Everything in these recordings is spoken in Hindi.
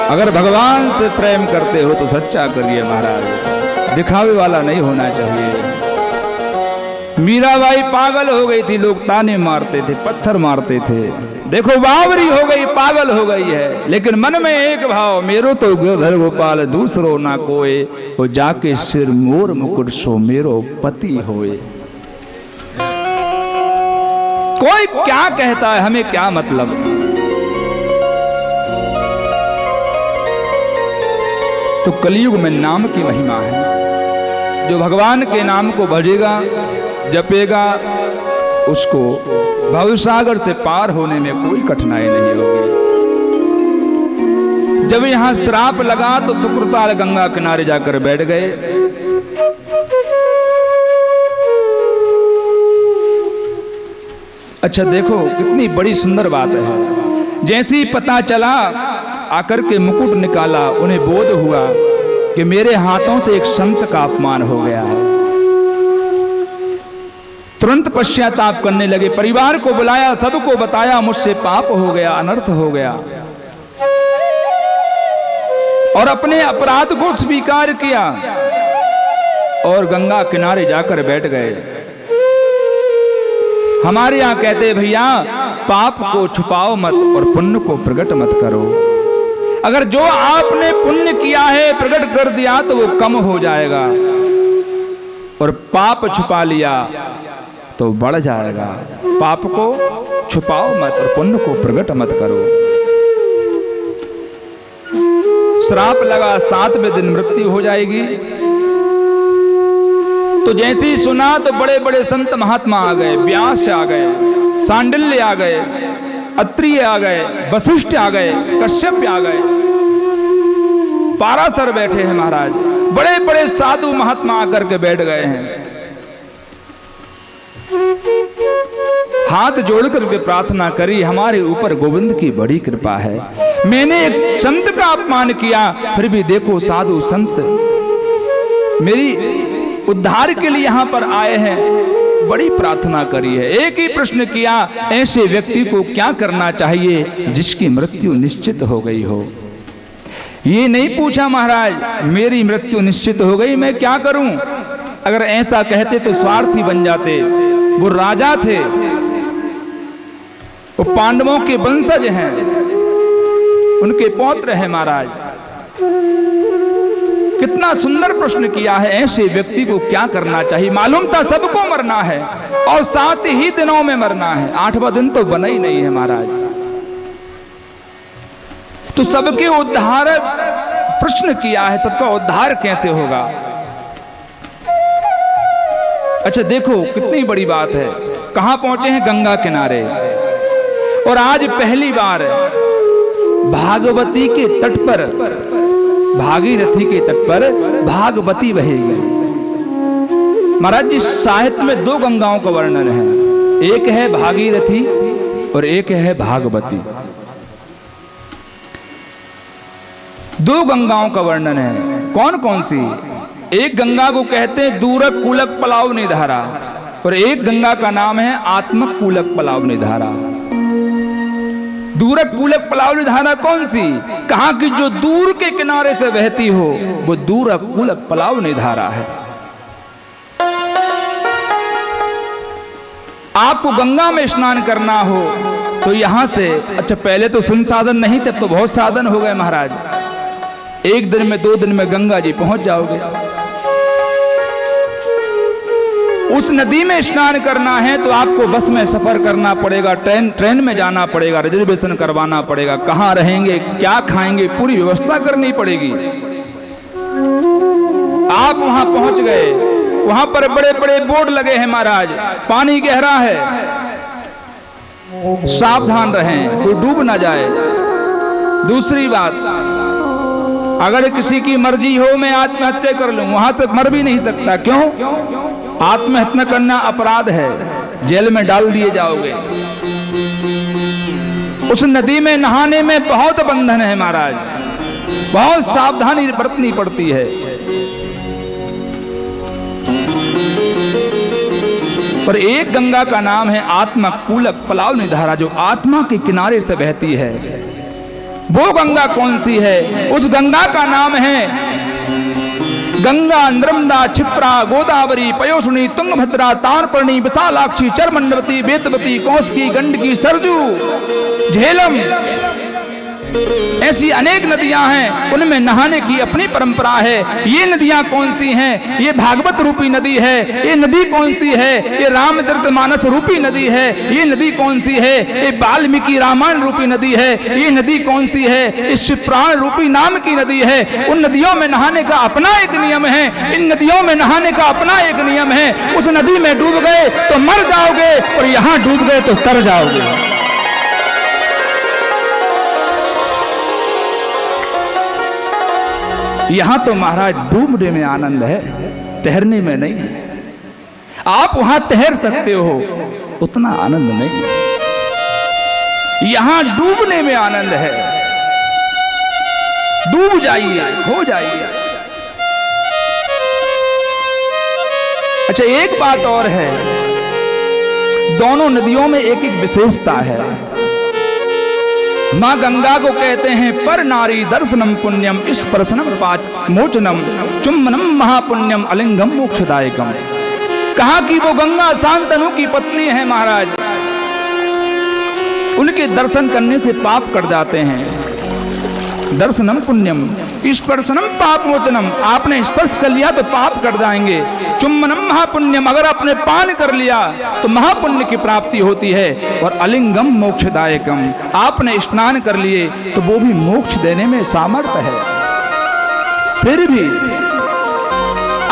अगर भगवान से प्रेम करते हो तो सच्चा करिए महाराज, दिखावे वाला नहीं होना चाहिए। मीराबाई पागल हो गई थी, लोग ताने मारते थे, पत्थर मारते थे। देखो बावरी हो गई, पागल हो गई है, लेकिन मन में एक भाव, मेरो तो गोधर गोपाल दूसरो ना कोई, वो जाके सिर मोर मुकुट सो मेरो पति होए। कोई क्या कहता है, हमें क्या मतलब। तो कलयुग में नाम की महिमा है। जो भगवान के नाम को भजेगा, जपेगा, उसको भवसागर से पार होने में कोई कठिनाई नहीं होगी। जब यहां श्राप लगा तो सुकृताल गंगा किनारे जाकर बैठ गए। अच्छा देखो कितनी बड़ी सुंदर बात है। जैसे ही पता चला, आकर के मुकुट निकाला, उन्हें बोध हुआ कि मेरे हाथों से एक संत का अपमान हो गया है। तुरंत पश्चाताप करने लगे, परिवार को बुलाया, सबको बताया मुझसे पाप हो गया, अनर्थ हो गया, और अपने अपराध को स्वीकार किया और गंगा किनारे जाकर बैठ गए। हमारे यहां कहते भैया, पाप को छुपाओ मत और पुण्य को प्रकट मत करो। अगर जो आपने पुण्य किया है प्रकट कर दिया तो वो कम हो जाएगा, और पाप छुपा लिया तो बढ़ जाएगा। पाप को छुपाओ मत और पुण्य को प्रकट मत करो। श्राप लगा, 7वें दिन मृत्यु हो जाएगी। तो जैसे ही सुना तो बड़े बड़े संत महात्मा आ गए, व्यास आ गए, सांडिल्य आ गए, अत्रि आ गए, वशिष्ठ आ गए, कश्यप आ गए, पाराशर बैठे हैं महाराज। बड़े बड़े साधु महात्मा आकर के बैठ गए हैं। हाथ जोड़ करके प्रार्थना करी, हमारे ऊपर गोविंद की बड़ी कृपा है। मैंने एक संत का अपमान किया, फिर भी देखो साधु संत मेरी उद्धार के लिए यहां पर आए हैं, बड़ी प्रार्थना करी है। एक ही प्रश्न किया, ऐसे व्यक्ति को क्या करना चाहिए जिसकी मृत्यु निश्चित हो गई हो। ये नहीं पूछा महाराज मेरी मृत्यु निश्चित हो गई, मैं क्या करूं। अगर ऐसा कहते तो स्वार्थी बन जाते। वो राजा थे, वो पांडवों के वंशज हैं, उनके पौत्र हैं महाराज। कितना सुंदर प्रश्न किया है, ऐसे व्यक्ति को क्या करना चाहिए। मालूम था सबको मरना है और 7 ही दिनों में मरना है, 8वां दिन तो बना ही नहीं है महाराज। तो सबके उद्धार प्रश्न किया है, सबका उद्धार कैसे होगा। अच्छा देखो कितनी बड़ी बात है। कहां पहुंचे हैं, गंगा किनारे, और आज पहली बार भागवती के तट पर, भागीरथी के तट पर भागवती बहेगी। महाराज जी साहित्य में 2 गंगाओं का वर्णन है, एक है भागीरथी और एक है भागवती। 2 गंगाओं का वर्णन है। कौन कौन सी। एक गंगा को कहते हैं दूरक कूलक पलावनी धारा, और एक गंगा का नाम है आत्मक कूलक पलावनी धारा। दूरक कूलक पलावनी धारा कौन सी। कहा कि जो दूर के किनारे से बहती हो वो दूरक कूलक पलावनी धारा है। आपको गंगा में स्नान करना हो तो यहां से, अच्छा पहले तो संसाधन नहीं थे, अब तो बहुत साधन हो गए महाराज। 1 दिन में 2 दिन में गंगा जी पहुंच जाओगे। उस नदी में स्नान करना है तो आपको बस में सफर करना पड़ेगा, ट्रेन में जाना पड़ेगा, रिजर्वेशन करवाना पड़ेगा, कहाँ रहेंगे, क्या खाएंगे, पूरी व्यवस्था करनी पड़ेगी। आप वहां पहुंच गए, वहां पर बड़े बड़े बोर्ड लगे हैं महाराज, पानी गहरा है, सावधान रहें कोई डूब ना जाए। दूसरी बात, अगर किसी की मर्जी हो मैं आत्महत्या कर लूं, वहां तक मर भी नहीं सकता। क्यों। आत्महत्या करना अपराध है, जेल में डाल दिए जाओगे। उस नदी में नहाने में बहुत बंधन है महाराज, बहुत सावधानी बरतनी पड़ती है। पर एक गंगा का नाम है आत्मकूलक पलावनी धारा, जो आत्मा के किनारे से बहती है। वो गंगा कौन सी है? उस गंगा का नाम है गंगा, नर्मदा, क्षिप्रा, गोदावरी, पयोष्णी, तुंगभद्रा, तारपर्णी, विशालाक्षी, चरमंडवती, बेतवती, कौशिकी, गंडकी, सरजू, झेलम, ऐसी अनेक नदियां हैं, उनमें नहाने की अपनी परंपरा है। ये नदियां कौन सी हैं? ये भागवत रूपी नदी है। ये नदी कौन सी है? ये रामचरितमानस रूपी नदी है। ये नदी कौन सी है? ये वाल्मीकि रामायण रूपी नदी है। ये नदी कौन सी है? इस शिप्राण रूपी नाम की नदी है। उन नदियों में नहाने का अपना एक नियम है। इन नदियों में नहाने का अपना एक नियम है। उस नदी में डूब गए तो मर जाओगे और यहां डूब गए तो तर जाओगे। यहां तो महाराज डूबने में आनंद है, तैरने में नहीं है। आप वहां तैर सकते हो, उतना आनंद नहीं। यहां डूबने में आनंद है। डूब जाइए, हो जाइए। अच्छा, एक बात और है, दोनों नदियों में एक एक विशेषता है। मां गंगा को कहते हैं पर नारी दर्शनम पुण्यम, स्पर्शनम मोचनम, चुम्बनम महापुण्यम, अलिंगम मोक्षदायकम। कहा कि वो गंगा शांतनु की पत्नी है महाराज, उनके दर्शन करने से पाप कट जाते हैं। दर्शनम पुण्यम, स्पर्शनम पाप मोचनम, आपने स्पर्श कर लिया तो पाप कट जाएंगे। चुम्बनम महापुण्यम, अगर आपने पान कर लिया तो महापुण्य की प्राप्ति होती है। और अलिंगम मोक्षदायकम, आपने स्नान कर लिए तो वो भी मोक्ष देने में सामर्थ्य है। फिर भी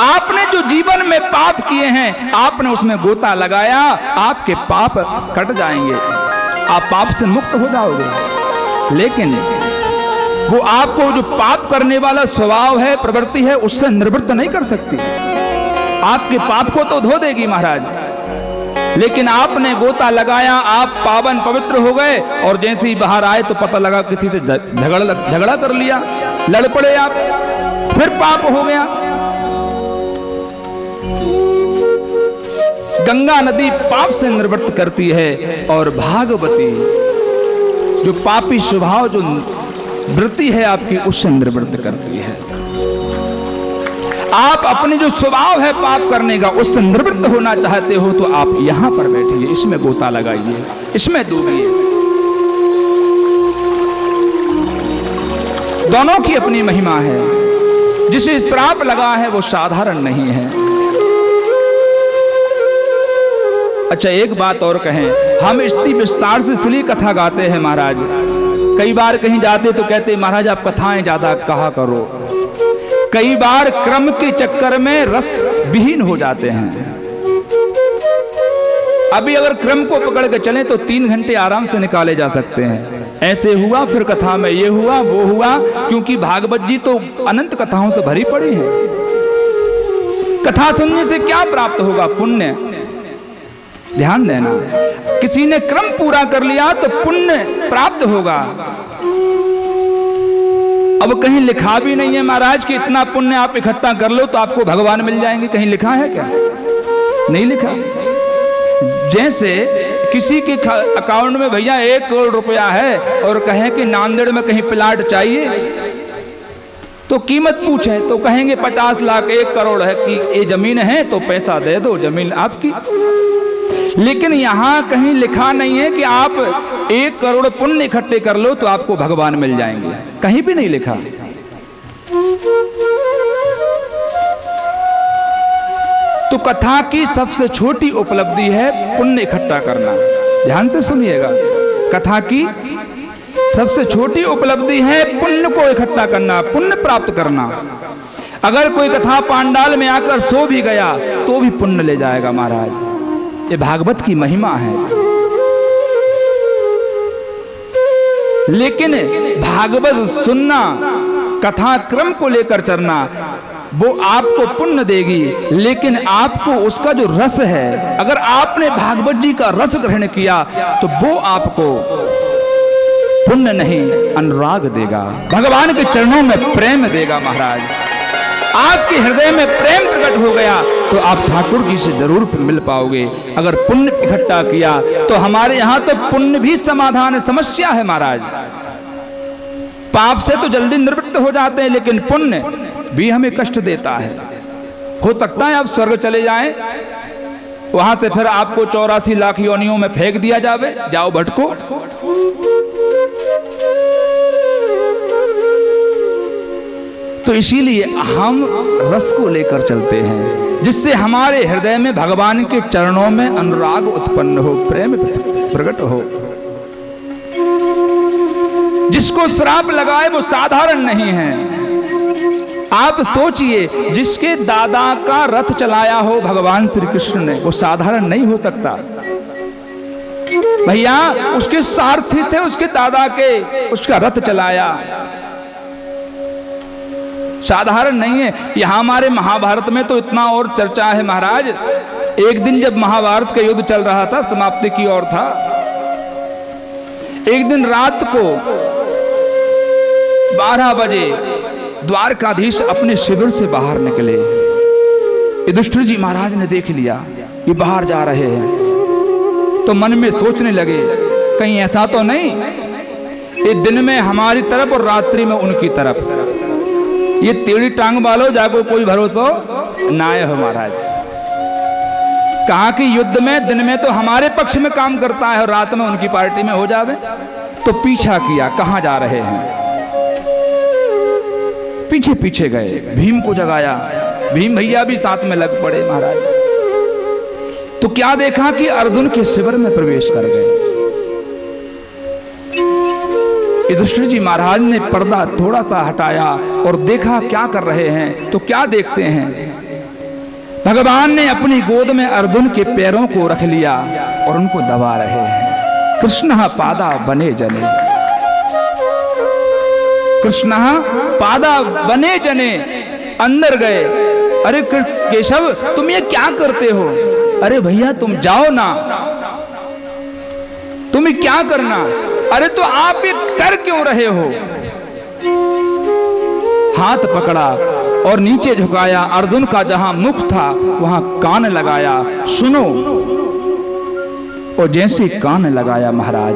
आपने जो जीवन में पाप किए हैं, आपने उसमें गोता लगाया, आपके पाप कट जाएंगे, आप पाप से मुक्त हो जाओगे। लेकिन वो आपको जो पाप करने वाला स्वभाव है, प्रवृत्ति है, उससे निवृत्त नहीं कर सकती। आपके पाप को तो धो देगी महाराज, लेकिन आपने गोता लगाया, आप पावन पवित्र हो गए और जैसे ही बाहर आए तो पता लगा किसी से झगड़ा कर लिया, लड़ पड़े आप, फिर पाप हो गया। गंगा नदी पाप से निवृत्त करती है और भागवती जो पापी स्वभाव जो वृत्ति है आपकी, उससे निवृत्त करती है। आप अपने जो स्वभाव है पाप करने का, उससे निवृत्त होना चाहते हो तो आप यहां पर बैठिए, इसमें गोता लगाइए, इसमें डूबिए। दोनों की अपनी महिमा है। जिसे श्राप लगा है वो साधारण नहीं है। अच्छा, एक बात और कहें, हम इतनी विस्तार से इसलिए कथा गाते हैं महाराज, कई बार कहीं जाते तो कहते महाराज आप कथाएं ज्यादा कहा करो। कई बार क्रम के चक्कर में रस विहीन हो जाते हैं। अभी अगर क्रम को पकड़ के चलें तो 3 घंटे आराम से निकाले जा सकते हैं। ऐसे हुआ, फिर कथा में ये हुआ, वो हुआ, क्योंकि भागवत जी तो अनंत कथाओं से भरी पड़ी है। कथा सुनने से क्या प्राप्त होगा? पुण्य। ध्यान देना, किसी ने क्रम पूरा कर लिया तो पुण्य प्राप्त होगा। अब कहीं लिखा भी नहीं है महाराज कि इतना पुण्य आप इकट्ठा कर लो तो आपको भगवान मिल जाएंगे। कहीं लिखा है क्या? नहीं लिखा। जैसे किसी के अकाउंट में भैया 1 करोड़ रुपया है और कहें कि नांदेड़ में कहीं प्लाट चाहिए, तो कीमत पूछे तो कहेंगे 50 लाख, 1 करोड़ है कि ये जमीन है तो पैसा दे दो, जमीन आपकी। लेकिन यहां कहीं लिखा नहीं है कि आप 1 करोड़ पुण्य इकट्ठे कर लो तो आपको भगवान मिल जाएंगे, कहीं भी नहीं लिखा। तो कथा की सबसे छोटी उपलब्धि है पुण्य इकट्ठा करना। ध्यान से सुनिएगा, कथा की सबसे छोटी उपलब्धि है पुण्य को इकट्ठा करना, पुण्य प्राप्त करना। अगर कोई कथा पांडाल में आकर सो भी गया तो भी पुण्य ले जाएगा महाराज। ये भागवत की महिमा है। लेकिन भागवत सुनना, कथा क्रम को लेकर चलना, वो आपको पुण्य देगी। लेकिन आपको उसका जो रस है, अगर आपने भागवत जी का रस ग्रहण किया तो वो आपको पुण्य नहीं अनुराग देगा, भगवान के चरणों में प्रेम देगा महाराज। आपके हृदय में प्रेम प्रकट हो गया तो आप ठाकुर जी से जरूर मिल पाओगे। अगर पुण्य इकट्ठा किया तो हमारे यहाँ तो पुण्य भी समाधान है, समस्या है महाराज। पाप से तो जल्दी निवृत्त हो जाते हैं, लेकिन पुण्य भी हमें कष्ट देता है। हो सकता है आप स्वर्ग चले जाएं, वहां से फिर आपको 84 लाख योनियों में फेंक दिया जावे, जाओ भटको। तो इसीलिए हम रस को लेकर चलते हैं, जिससे हमारे हृदय में भगवान के चरणों में अनुराग उत्पन्न हो, प्रेम प्रकट हो। जिसको श्राप लगाए वो साधारण नहीं है। आप सोचिए, जिसके दादा का रथ चलाया हो भगवान श्री कृष्ण ने, वो साधारण नहीं हो सकता भैया। उसके सारथी थे उसके दादा के, उसका रथ चलाया, साधारण नहीं है। यहां हमारे महाभारत में तो इतना और चर्चा है महाराज। एक दिन जब महाभारत का युद्ध चल रहा था, समाप्ति की ओर था, एक दिन रात को 12 बजे द्वारकाधीश अपने शिविर से बाहर निकले। युधिष्ठिर जी महाराज ने देख लिया ये बाहर जा रहे हैं, तो मन में सोचने लगे कहीं ऐसा तो नहीं ये दिन में हमारी तरफ और रात्रि में उनकी तरफ, ये टेढ़ी टांग वालों जाको कोई भरोसा ना हो महाराज। कहा कि युद्ध में दिन में तो हमारे पक्ष में काम करता है और रात में उनकी पार्टी में हो जावे। तो पीछा किया, कहां जा रहे हैं, पीछे पीछे गए, भीम को जगाया, भीम भैया भी साथ में लग पड़े महाराज। तो क्या देखा कि अर्जुन के शिविर में प्रवेश कर गए। युधिष्ठिर जी महाराज ने पर्दा थोड़ा सा हटाया और देखा क्या कर रहे हैं। तो क्या देखते हैं, भगवान ने अपनी गोद में अर्जुन के पैरों को रख लिया और उनको दबा रहे हैं। कृष्ण पादा बने जने, कृष्ण पादा बने जने, अंदर गए। अरे केशव तुम ये क्या करते हो? अरे भैया तुम जाओ ना, तुम्हें क्या करना? अरे तो आप ये कर क्यों रहे हो? हाथ पकड़ा और नीचे झुकाया, अर्जुन का जहां मुख था वहां कान लगाया, सुनो। और जैसे कान लगाया महाराज,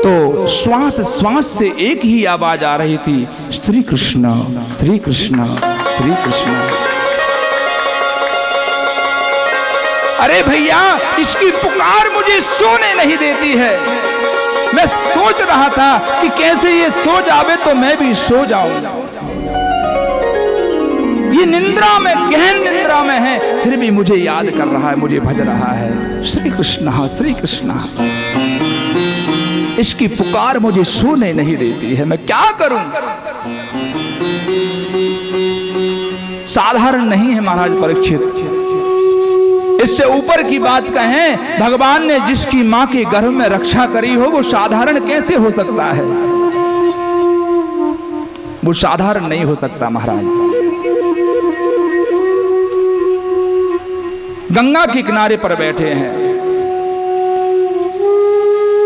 तो श्वास श्वास से एक ही आवाज आ रही थी, श्री कृष्ण श्री कृष्ण श्री कृष्ण। अरे भैया इसकी पुकार मुझे सोने नहीं देती है। मैं सोच रहा था कि कैसे ये सो जावे तो मैं भी सो जाऊं। ये निंद्रा में, गहन निंद्रा में है, फिर भी मुझे याद कर रहा है, मुझे भज रहा है, श्री कृष्ण श्री कृष्ण। इसकी पुकार मुझे सोने नहीं देती है, मैं क्या करूं? साधारण नहीं है महाराज परीक्षित। इससे ऊपर की बात कहें, भगवान ने जिसकी मां के गर्भ में रक्षा करी हो वो साधारण कैसे हो सकता है? वो साधारण नहीं हो सकता महाराज। गंगा के किनारे पर बैठे हैं,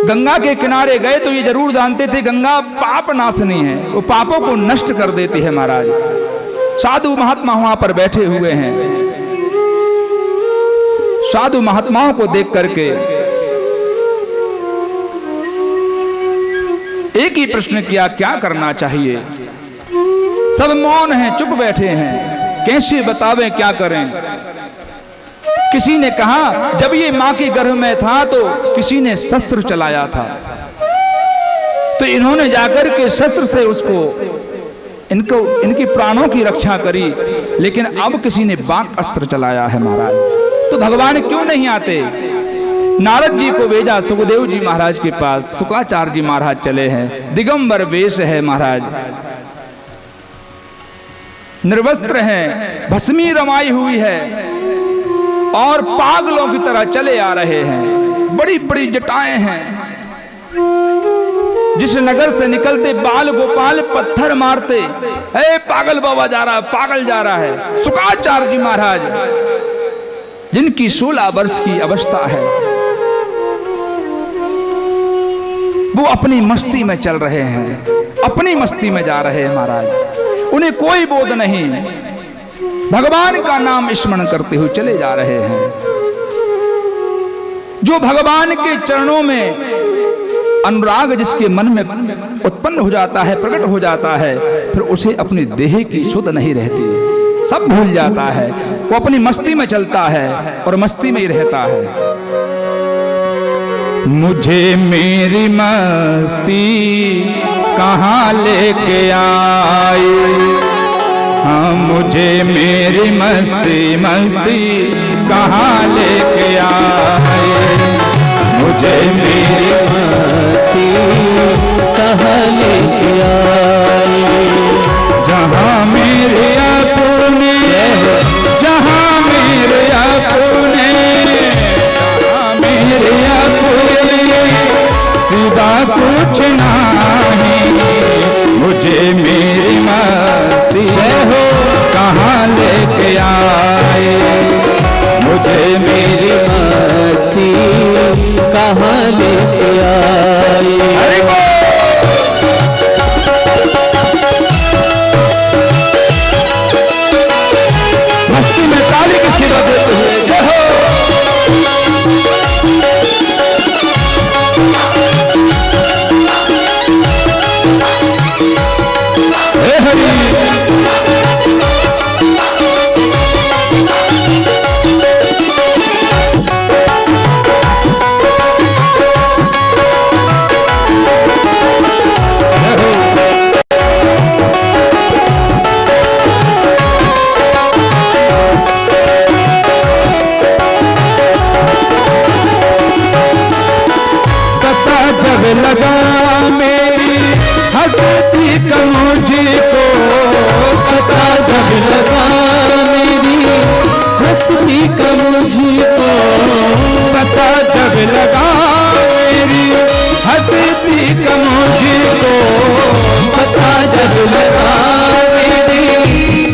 गंगा के किनारे गए तो ये जरूर जानते थे गंगा पाप नाशनी है, वो पापों को नष्ट कर देती है महाराज। साधु महात्मा वहां पर बैठे हुए हैं। साधु महात्माओं को देख करके एक ही प्रश्न किया, क्या करना चाहिए? सब मौन हैं, चुप बैठे हैं, कैसे बतावें क्या करें? किसी ने कहा जब ये मां के गर्भ में था तो किसी ने शस्त्र चलाया था, तो इन्होंने जाकर के शस्त्र से उसको इनकी प्राणों की रक्षा करी, लेकिन अब किसी ने बाक अस्त्र चलाया है महाराज, तो भगवान क्यों नहीं आते? नारद जी को भेजा सुखदेव जी महाराज के पास, शुक्राचार्य जी महाराज चले हैं, दिगंबर वेश है महाराज, निर्वस्त्र हैं, भस्मी रमाई हुई है और पागलों की तरह चले आ रहे हैं, बड़ी बड़ी जटाएं हैं। जिस नगर से निकलते बाल गोपाल पत्थर मारते, ए पागल बाबा जा रहा है, पागल जा रहा है। शुक्राचार्य जी महाराज जिनकी 16 वर्ष की अवस्था है, वो अपनी मस्ती में चल रहे हैं, अपनी मस्ती में जा रहे हैं महाराज, उन्हें कोई बोध नहीं, भगवान का नाम स्मरण करते हुए चले जा रहे हैं। जो भगवान के चरणों में अनुराग जिसके मन में उत्पन्न हो जाता है, प्रकट हो जाता है, फिर उसे अपनी देह की सुध नहीं रहती, सब भूल जाता है। वो अपनी मस्ती में चलता है और मस्ती में ही रहता है। मुझे मेरी मस्ती कहाँ लेके आई, हाँ मुझे मेरी मस्ती कहाँ लेके आई, मुझे मेरी मस्ती कहाँ लेके आई, जहाँ मेरे अपने, जहाँ मेरे अपने, जहाँ मेरे अपने सिवा कुछ नहीं, मुझे मेरी मस्ती हो कहाँ लेके आए, मुझे मेरी मस्ती कहाँ लेके आए। मस्ती में ताली की सेवा देते हुए जय हो। लगा मेरी हस्ती का मुझको, पता जब लगा मेरी हस्ती का मुझको, पता जब लगा मेरी हस्ती का मुझको, पता जब लगा मेरी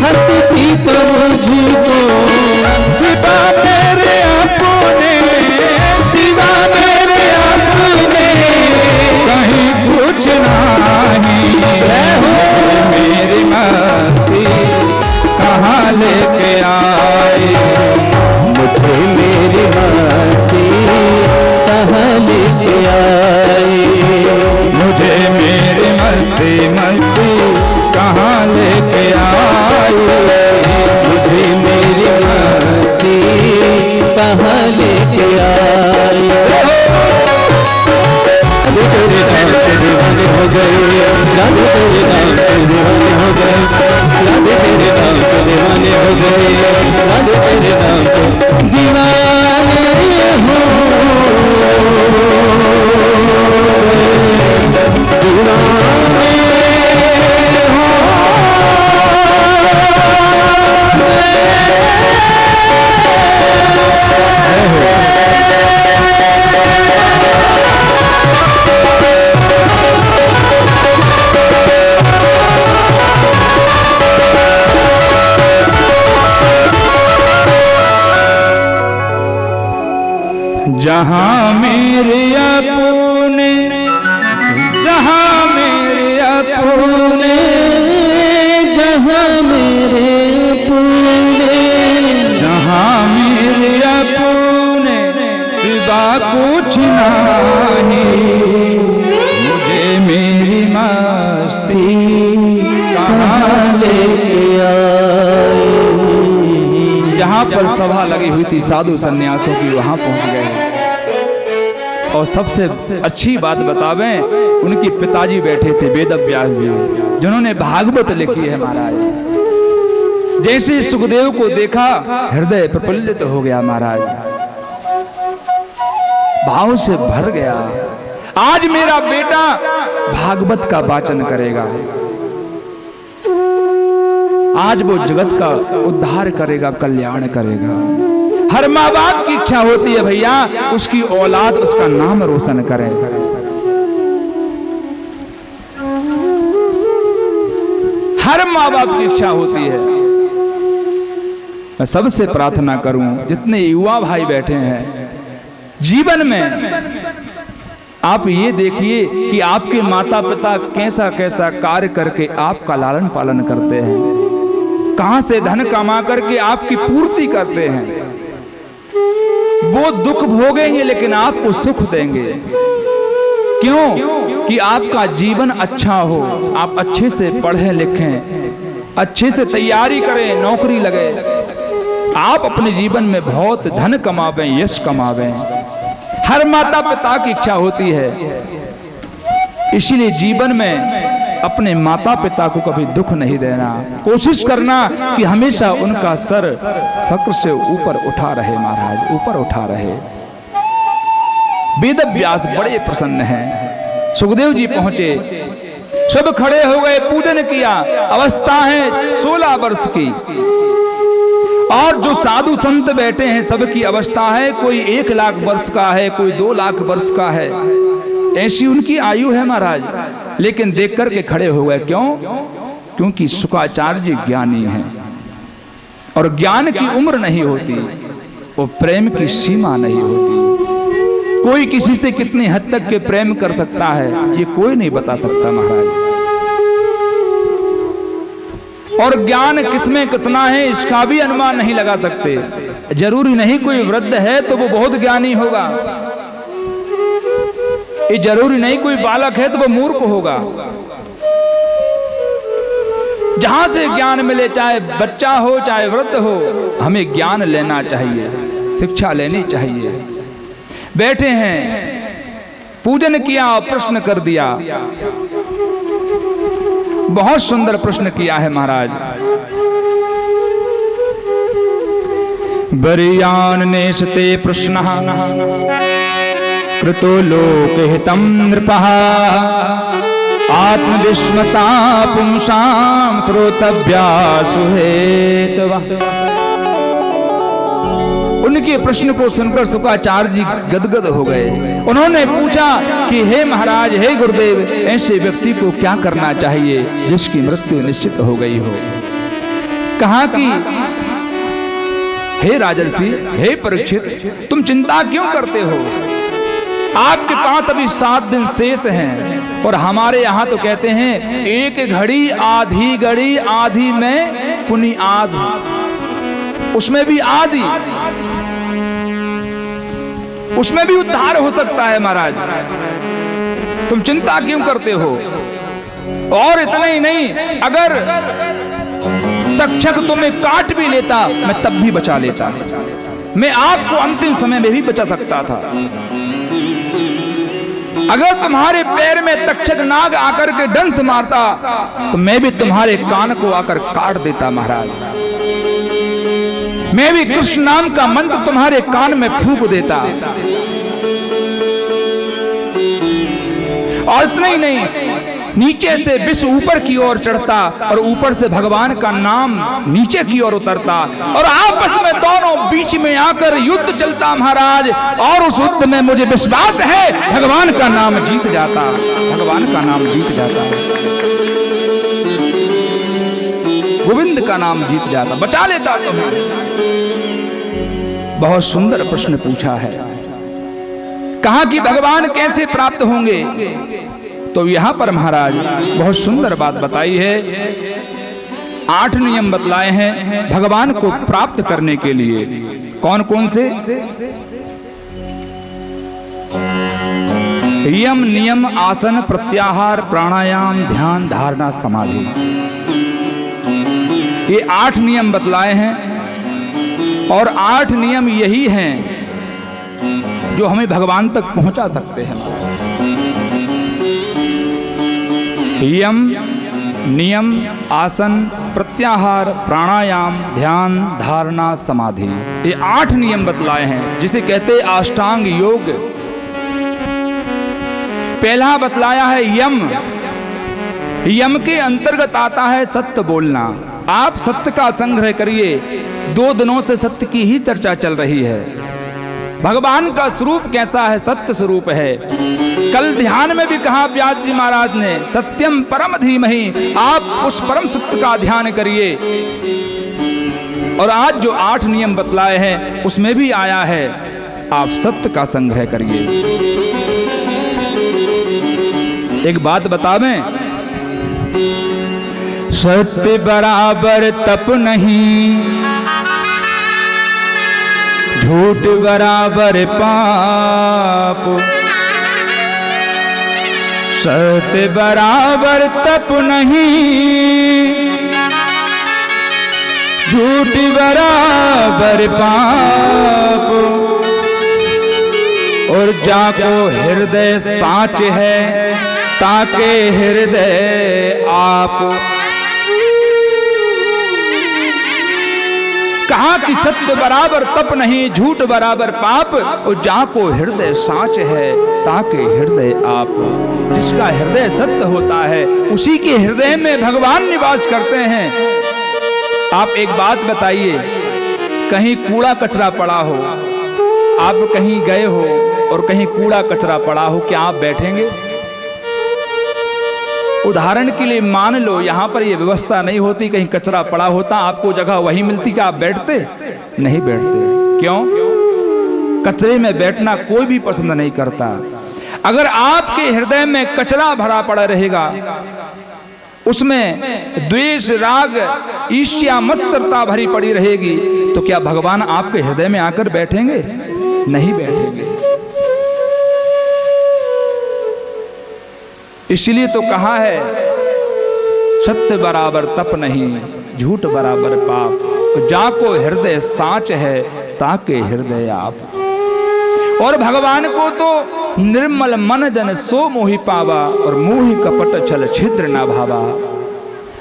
हस्ती का मुझको, सिवा मेरे अपने, सिवा मेरे अपने कहीं कुछ नहीं, मेरी मस्ती कहाँ लेके आई, मुझे मेरी मस्ती कहाँ लेके आई, मुझे मेरी मस्ती कहाँ लेके आई, मुझे मेरी मस्ती कहाँ लेके आई। तेरे नाम के दीवाने हो गए, राधे तेरे नाम के दीवाने हो गए, राधे तेरे नाम के दीवाने हो गए, राधे तेरे नाम के दीवाने हो जहाँ मेरे अपने, जहाँ मेरे अपने, जहाँ मेरे अपने, जहाँ मेरे अपने सिवा कुछ नहीं, मुझे मेरी मस्ती कहाँ लेके आई। जहाँ पर सभा लगी हुई थी साधु सन्यासों की, वहाँ पहुँच गए। और सबसे अच्छी बात बतावें, उनके पिताजी बैठे थे वेद व्यास जी, जिन्होंने भागवत लिखी है महाराज। जैसे सुखदेव को देखा हृदय प्रफुल्लित हो गया महाराज, भाव से भर गया। आज मेरा बेटा भागवत का वाचन करेगा, आज वो जगत का उद्धार करेगा, कल्याण करेगा। हर माँ बाप की इच्छा होती है भैया उसकी औलाद उसका नाम रोशन करे। हर माँ बाप की इच्छा होती है। मैं सबसे प्रार्थना करूं, जितने युवा भाई बैठे हैं, जीवन में आप ये देखिए कि आपके माता पिता कैसा कैसा कार्य करके आपका लालन पालन करते हैं, कहां से धन कमा करके आपकी पूर्ति करते हैं। वो दुख भोगेंगे लेकिन आपको सुख देंगे। क्यों? कि आपका जीवन अच्छा हो, आप अच्छे से पढ़ें लिखें, अच्छे से तैयारी करें, नौकरी लगे, आप अपने जीवन में बहुत धन कमावें, यश कमावें। हर माता पिता की इच्छा होती है। इसीलिए जीवन में अपने माता पिता को कभी दुख नहीं देना, कोशिश करना कि हमेशा उनका सर फक्र से ऊपर उठा रहे, महाराज ऊपर उठा रहे। वेद व्यास बड़े प्रसन्न हैं। सुखदेव जी पहुंचे, सब खड़े हो गए, पूजन किया। अवस्था है 16 वर्ष की, और जो साधु संत बैठे हैं सबकी अवस्था है, कोई 1 लाख वर्ष का है, कोई 2 लाख वर्ष का है, ऐसी उनकी आयु है महाराज। लेकिन देख करके खड़े हो गए। क्यों? क्योंकि शुक्राचार्य जी ज्ञानी हैं, और ज्ञान की उम्र नहीं होती, वो प्रेम की सीमा नहीं होती। कोई किसी से कितनी हद तक के प्रेम कर सकता है, ये कोई नहीं बता सकता महाराज। और ज्ञान किसमें कितना है, इसका भी अनुमान नहीं लगा सकते। जरूरी नहीं कोई वृद्ध है तो वो बहुत ज्ञानी होगा, ये जरूरी नहीं कोई बालक है तो वो मूर्ख होगा। जहां से ज्ञान मिले, चाहे बच्चा हो चाहे वृद्ध हो, हमें ज्ञान लेना चाहिए, शिक्षा लेनी चाहिए। बैठे हैं, पूजन किया और प्रश्न कर दिया। बहुत सुंदर प्रश्न किया है महाराज। बरियान नेशते प्रश्नः कृतो लोकहितं नृपः आत्मविस्मता पुंसां श्रोतव्या सुहेतवः। उनके प्रश्न को सुनकर शुक्राचार्य जी गदगद हो गए। उन्होंने पूछा कि हे महाराज, हे गुरुदेव, ऐसे व्यक्ति को क्या करना चाहिए जिसकी मृत्यु निश्चित हो गई हो? कहा कि हे राजर्षि, हे परीक्षित, तुम चिंता क्यों करते हो? आपके पास अभी 7 दिन शेष हैं, और हमारे यहाँ तो कहते हैं 1 घड़ी आधी घड़ी, आधी में पुनि आध, उसमें भी आधी, उसमें भी उद्धार हो सकता है महाराज। तुम चिंता क्यों करते हो? और इतना ही नहीं, अगर तक्षक तुम्हें काट भी लेता, मैं तब भी बचा लेता, मैं आपको अंतिम समय में भी बचा सकता था। अगर तुम्हारे पैर में तक्षक नाग आकर के डंस मारता, तो मैं भी तुम्हारे कान को आकर काट देता महाराज। मैं भी कृष्ण नाम का मंत्र तुम्हारे कान में फूंक देता। और इतना ही नहीं, नीचे से विष ऊपर की ओर चढ़ता, और ऊपर से भगवान का नाम नीचे की ओर उतरता, और आपस में दोनों बीच में आकर युद्ध चलता महाराज। और उस युद्ध में मुझे विश्वास है भगवान का नाम जीत जाता, भगवान का नाम जीत जाता, गोविंद का नाम जीत जाता, बचा लेता तुम्हें। बहुत सुंदर प्रश्न पूछा है। कहा कि भगवान कैसे प्राप्त होंगे? तो यहां पर महाराज बहुत सुंदर बात बताई है। 8 नियम बतलाए हैं भगवान को प्राप्त करने के लिए। कौन कौन से? यम, नियम, आसन, प्रत्याहार, प्राणायाम, ध्यान, धारणा, समाधि, ये 8 नियम बतलाए हैं। और 8 नियम यही हैं जो हमें भगवान तक पहुंचा सकते हैं। यम, नियम, आसन, प्रत्याहार, प्राणायाम, ध्यान, धारणा, समाधि, ये 8 नियम बतलाए हैं, जिसे कहते अष्टांग योग। पहला बतलाया है यम। यम के अंतर्गत आता है सत्य बोलना। आप सत्य का संग्रह करिए। 2 दिनों से सत्य की ही चर्चा चल रही है। भगवान का स्वरूप कैसा है? सत्य स्वरूप है। कल ध्यान में भी कहा व्यास जी महाराज ने, सत्यम परम धीमहि, आप उस परम सत्य का ध्यान करिए। और आज जो 8 नियम बतलाए हैं उसमें भी आया है आप सत्य का संग्रह करिए। एक बात बतावें, सत्य बराबर तप नहीं, झूठ बराबर पाप, सत्य बराबर तप नहीं, झूठ बराबर पाप, और जाको हृदय साच है ताके हृदय आप। कहा कि सत्य बराबर तप नहीं, झूठ बराबर पाप, और जाको हृदय साच है ताके हृदय आप। जिसका हृदय सत्य होता है उसी के हृदय में भगवान निवास करते हैं। आप एक बात बताइए, कहीं कूड़ा कचरा पड़ा हो, आप कहीं गए हो और कहीं कूड़ा कचरा पड़ा हो, क्या आप बैठेंगे? उदाहरण के लिए मान लो यहां पर यह व्यवस्था नहीं होती, कहीं कचरा पड़ा होता, आपको जगह वही मिलती, क्या आप बैठते? नहीं बैठते। क्यों? कचरे में बैठना कोई भी पसंद नहीं करता। अगर आपके हृदय में कचरा भरा पड़ा रहेगा, उसमें द्वेष, राग, ईर्ष्या, मत्सरता भरी पड़ी रहेगी, तो क्या भगवान आपके हृदय में आकर बैठेंगे? नहीं बैठेंगे। इसलिए तो कहा है सत्य बराबर तप नहीं, झूठ बराबर पाप, जाको हृदय साच है ताके हृदय आप। और भगवान को तो निर्मल मन जन सो मोहि पावा, और मोहि कपट छल छिद्र ना भावा।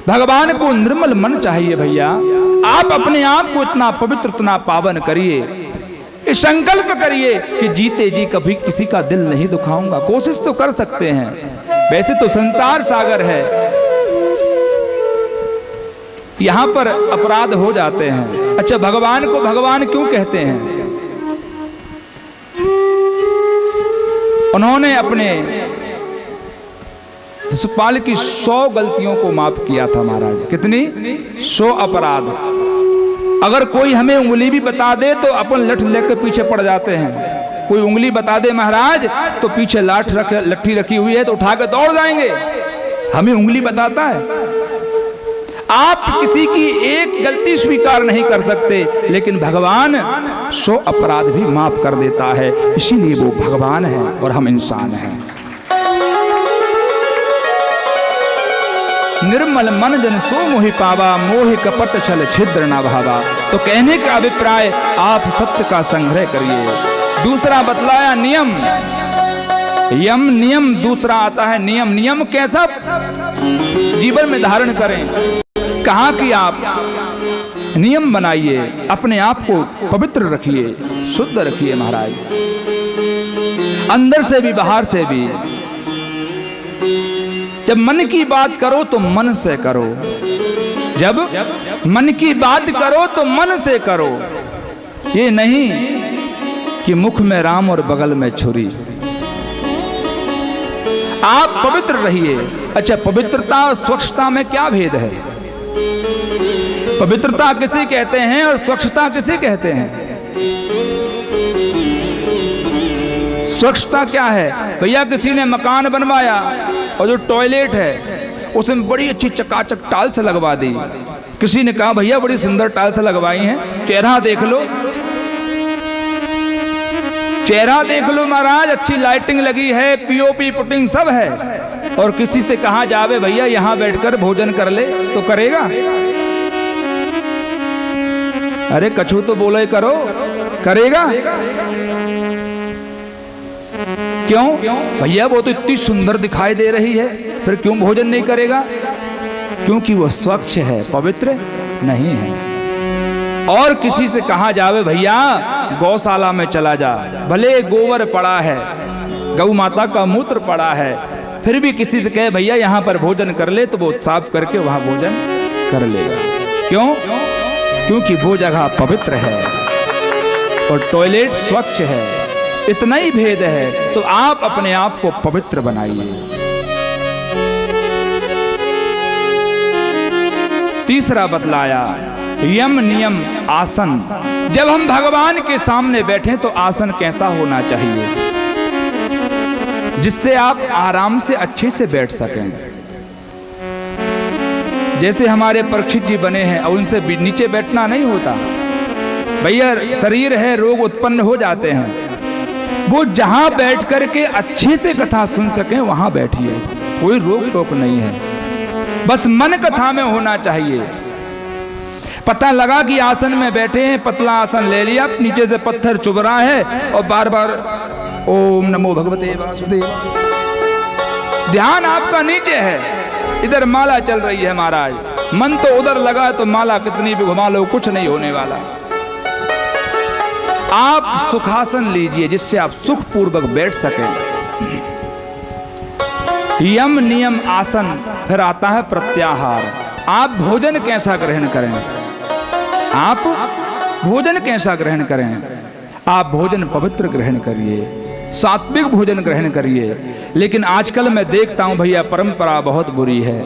भगवान को निर्मल मन चाहिए भैया। आप अपने आप को इतना पवित्र, इतना पावन करिए, संकल्प करिए कि जीते जी कभी किसी का दिल नहीं दुखाऊंगा। कोशिश तो कर सकते हैं, वैसे तो संसार सागर है, यहां पर अपराध हो जाते हैं। अच्छा, भगवान को भगवान क्यों कहते हैं? उन्होंने अपने शिशुपाल की 100 गलतियों को माफ किया था महाराज। कितनी? 100 अपराध। अगर कोई हमें उंगली भी बता दे तो अपन लठ लेकर पीछे पड़ जाते हैं। कोई उंगली बता दे महाराज तो पीछे लट्ठी रखी हुई है तो उठा कर दौड़ जाएंगे। हमें उंगली बताता है। आप किसी की एक गलती स्वीकार नहीं कर सकते, लेकिन भगवान 100 अपराध भी माफ कर देता है। इसीलिए वो भगवान है और हम इंसान हैं। निर्मल मन जन सो मोहि पावा, मोहि कपट छल छिद्र ना भावा। तो कहने का अभिप्राय, आप सत्य का संग्रह करिए। दूसरा बतलाया नियम, यम नियम। दूसरा आता है नियम। नियम कैसा जीवन में धारण करें? कहा कि आप नियम बनाइए, अपने आप को पवित्र रखिए, शुद्ध रखिए महाराज, अंदर से भी बाहर से भी। जब मन की बात करो तो मन से करो, जब मन की बात करो तो मन से करो। ये नहीं कि मुख में राम और बगल में छुरी। आप पवित्र रहिए। अच्छा, पवित्रता और स्वच्छता में क्या भेद है? पवित्रता किसे कहते हैं और स्वच्छता किसे कहते हैं? स्वच्छता क्या है भैया? किसी ने मकान बनवाया और जो टॉयलेट है उसमें बड़ी अच्छी चकाचक टाइल्स लगवा दी। किसी ने कहा भैया बड़ी सुंदर टाइल्स लगवाई हैं, चेहरा देख लो, चेहरा देख लो महाराज, अच्छी लाइटिंग लगी है, पीओपी पुटिंग सब है। और किसी से कहा जावे भैया यहां बैठकर भोजन कर ले, तो करेगा? अरे कछु तो बोले करो, करेगा? क्यों भैया? वो तो इतनी सुंदर दिखाई दे रही है, फिर क्यों भोजन नहीं करेगा? क्योंकि वो स्वच्छ है, पवित्र नहीं है। और किसी से कहा जावे भैया गौशाला में चला जा, भले गोबर पड़ा है, गौ माता का मूत्र पड़ा है, फिर भी किसी से कहे भैया यहाँ पर भोजन कर ले, तो वो साफ करके वहां भोजन कर लेगा। क्यों? क्योंकि वो जगह पवित्र है और टॉयलेट स्वच्छ है। इतना ही भेद है। तो आप अपने आप को पवित्र बनाइए। तीसरा बतलाया यम नियम आसन। जब हम भगवान के सामने बैठें तो आसन कैसा होना चाहिए जिससे आप आराम से अच्छे से बैठ सकें। जैसे हमारे परीक्षित जी बने हैं और उनसे नीचे बैठना नहीं होता भैया, शरीर है, रोग उत्पन्न हो जाते हैं। वो जहां बैठ करके अच्छे से कथा सुन सके वहां बैठिए, कोई रोक टोक नहीं है, बस मन कथा में होना चाहिए। पता लगा कि आसन में बैठे हैं, पतला आसन ले लिया, नीचे से पत्थर चुभ रहा है और बार बार ओम नमो भगवते वासुदेव, ध्यान आपका नीचे है, इधर माला चल रही है महाराज, मन तो उधर लगा तो माला कितनी भी घुमा लो कुछ नहीं होने वाला। आप सुखासन लीजिए जिससे आप सुख पूर्वक बैठ सकें। यम नियम आसन, फिर आता है प्रत्याहार। आप भोजन कैसा ग्रहण करें, आप भोजन कैसा ग्रहण करें। आप भोजन पवित्र ग्रहण करिए, सात्विक भोजन ग्रहण करिए। लेकिन आजकल मैं देखता हूं भैया परंपरा बहुत बुरी है,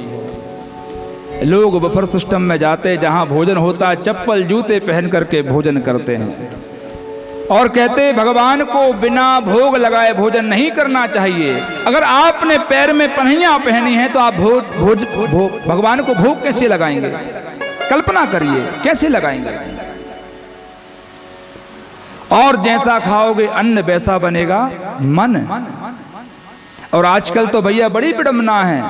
लोग बफर सिस्टम में जाते, जहां भोजन होता है चप्पल जूते पहन करके भोजन करते हैं और कहते भगवान को बिना भोग लगाए भोजन नहीं करना चाहिए। अगर आपने पैर में पन्हियां पहनी है तो आप भगवान को भोग कैसे लगाएंगे, कल्पना करिए कैसे लगाएंगे। और जैसा खाओगे अन्न वैसा बनेगा मन। और आजकल तो भैया बड़ी विडंबना है,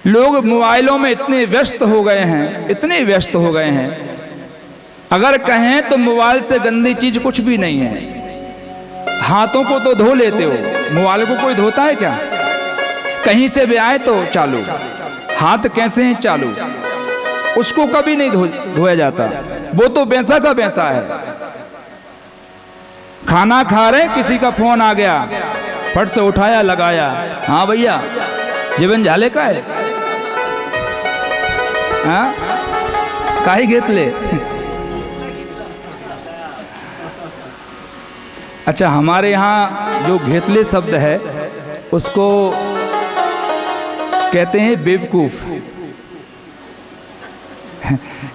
लोग मोबाइलों में इतने व्यस्त हो गए हैं, इतने व्यस्त हो गए हैं, अगर कहें तो मोबाइल से गंदी चीज कुछ भी नहीं है। हाथों को तो धो लेते हो, मोबाइल को कोई धोता है क्या? कहीं से भी आए तो चालू, हाथ कैसे हैं चालू, उसको कभी नहीं धोया जाता, वो तो वैसा का वैसा है। खाना खा रहे किसी का फोन आ गया, फट से उठाया लगाया, हाँ भैया जीवन झाले का है, हाँ काहे घेतले। अच्छा, हमारे यहाँ जो घेतले शब्द है उसको कहते हैं बेवकूफ।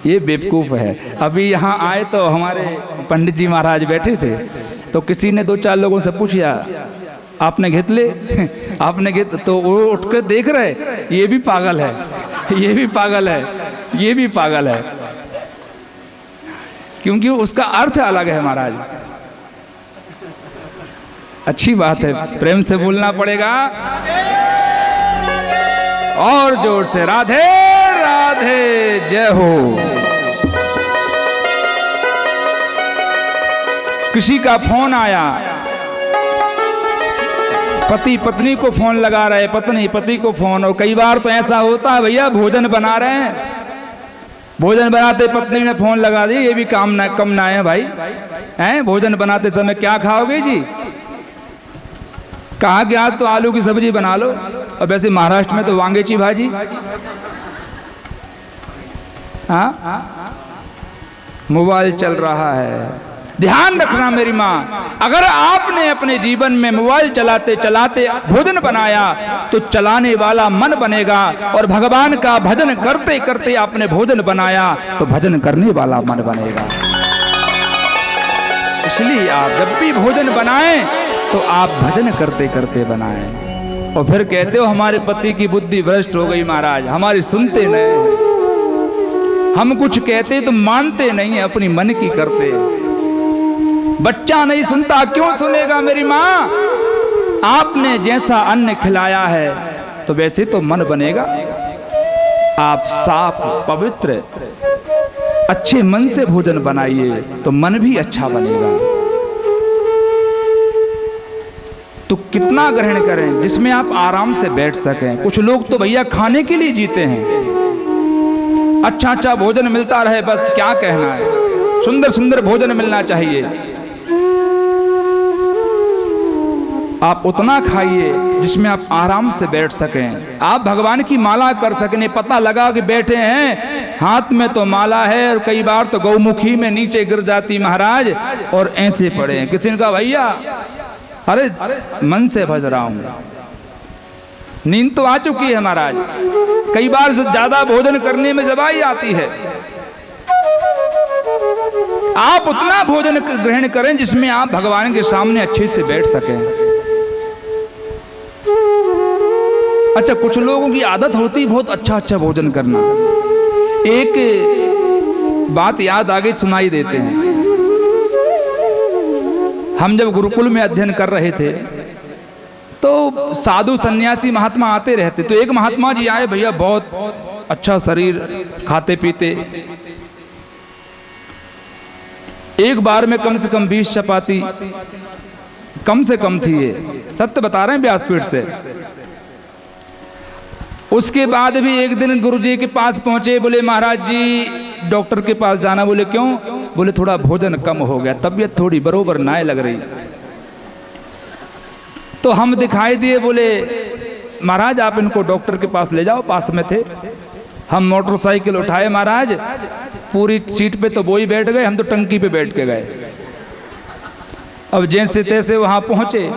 ये बेवकूफ है। अभी यहाँ आए तो हमारे पंडित जी महाराज बैठे थे, तो किसी ने दो चार लोगों से पूछा आपने घेतले, आपने घेत, तो वो उठ कर देख रहे, ये भी पागल है, ये भी पागल है, ये भी पागल है, क्योंकि उसका अर्थ अलग है महाराज। अच्छी बात है, प्रेम से बोलना पड़ेगा और जोर से, राधे राधे जय हो। किसी का फोन आया, पति पत्नी को फोन लगा रहे, पत्नी पति को फोन, और कई बार तो ऐसा होता है भैया भोजन बना रहे हैं, भोजन बनाते पत्नी ने फोन लगा दी, ये भी कम ना है भाई, हैं भोजन बनाते समय क्या खाओगे जी, कहा कि आज तो आलू की सब्जी बना लो, और वैसे महाराष्ट्र में तो वांगेची भाजी। हाँ, मोबाइल चल रहा है। ध्यान रखना मेरी माँ, अगर आपने अपने जीवन में मोबाइल चलाते चलाते भोजन बनाया तो चलाने वाला मन बनेगा, और भगवान का भजन करते करते आपने भोजन बनाया तो भजन करने वाला मन बनेगा। इसलिए आप जब भी भोजन बनाएं तो आप भजन करते करते बनाएं। और फिर कहते हो हमारे पति की बुद्धि भ्रष्ट हो गई महाराज, हमारी सुनते नहीं, हम कुछ कहते तो मानते नहीं, अपनी मन की करते। बच्चा नहीं सुनता, क्यों सुनेगा मेरी माँ? आपने जैसा अन्न खिलाया है तो वैसे तो मन बनेगा। आप साफ पवित्र अच्छे मन से भोजन बनाइए तो मन भी अच्छा बनेगा। तो कितना ग्रहण करें जिसमें आप आराम से बैठ सकें। कुछ लोग तो भैया खाने के लिए जीते हैं, अच्छा अच्छा भोजन मिलता रहे बस, क्या कहना है, सुंदर सुंदर भोजन मिलना चाहिए। आप उतना खाइए जिसमें आप आराम से बैठ सकें, आप भगवान की माला कर सकें। पता लगा कि बैठे हैं, हाथ में तो माला है और कई बार तो गौमुखी में नीचे गिर जाती महाराज, और ऐसे पड़े हैं। किसी ने कहा भैया अरे मन से भज रहा हूं, नींद तो आ चुकी है महाराज, कई बार ज्यादा भोजन करने में दवाई आती है। आप उतना भोजन ग्रहण करें जिसमें आप भगवान के सामने अच्छे से बैठ सकें। अच्छा, कुछ लोगों की आदत होती है बहुत अच्छा अच्छा भोजन करना। एक बात याद आ गई, सुनाई देते हैं। हम जब गुरुकुल में अध्ययन कर रहे थे तो साधु सन्यासी महात्मा आते रहते, तो एक महात्मा जी आए, भैया बहुत अच्छा शरीर, खाते पीते, एक बार में कम से कम 20 चपाती कम से कम थी, ये सत्य बता रहे हैं व्यासपीठ से। उसके बाद भी एक दिन गुरुजी के पास पहुंचे, बोले महाराज जी डॉक्टर के पास जाना। बोले क्यों? बोले थोड़ा भोजन कम हो गया, तबीयत थोड़ी बरोबर ना लग रही। तो हम दिखाई दिए, बोले महाराज आप इनको डॉक्टर के पास ले जाओ, पास में थे। हम मोटरसाइकिल उठाए महाराज, पूरी सीट पे तो वो ही बैठ गए, हम तो टंकी पे बैठ के गए। अब जैसे तैसे वहां पहुंचे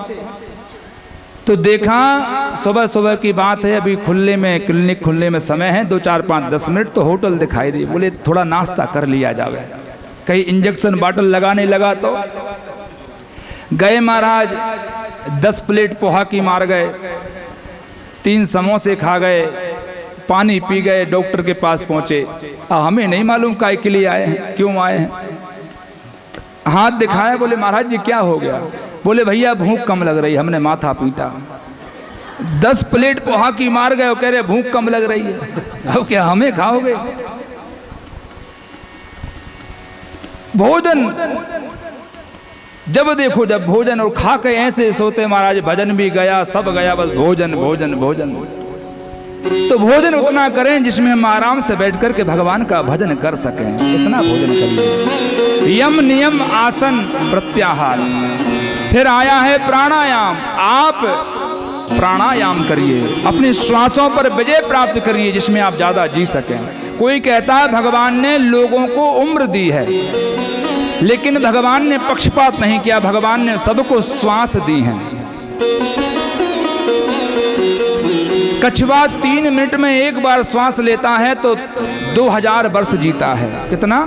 तो देखा सुबह सुबह की बात है, अभी खुलने में, क्लिनिक खुलने में समय है 2, 4, 5, 10 मिनट, तो होटल दिखाई दी। बोले थोड़ा नाश्ता कर लिया जावे, कहीं इंजेक्शन बाटल लगाने लगा। तो गए महाराज, 10 प्लेट पोहा की मार गए, 3 समोसे खा गए, पानी पी गए, डॉक्टर के पास पहुंचे। हमें नहीं मालूम काय के लिए आए हैं, क्यों आए हैं। हाथ दिखाया, बोले महाराज जी क्या हो गया? बोले भैया भूख कम लग रही, हमने माथा पीटा। 10 प्लेट पोहा की मार गए, कह रहे भूख कम लग रही है। अब क्या हमें खाओगे? भोजन जब देखो जब भोजन, और खा के ऐसे सोते महाराज, भजन भी गया, सब गया, बस भोजन भोजन भोजन। तो भोजन उतना करें जिसमें हम आराम से बैठ कर के भगवान का भजन कर सकें, इतना भोजन करिए। यम नियम आसन प्रत्याहार, फिर आया है प्राणायाम। आप प्राणायाम करिए, अपनी श्वासों पर विजय प्राप्त करिए, जिसमें आप ज्यादा जी सकें। कोई कहता है भगवान ने लोगों को उम्र दी है, लेकिन भगवान ने पक्षपात नहीं किया, भगवान ने सबको श्वास दी है। कछुआ 3 मिनट में एक बार श्वास लेता है तो 2000 वर्ष जीता है। कितना?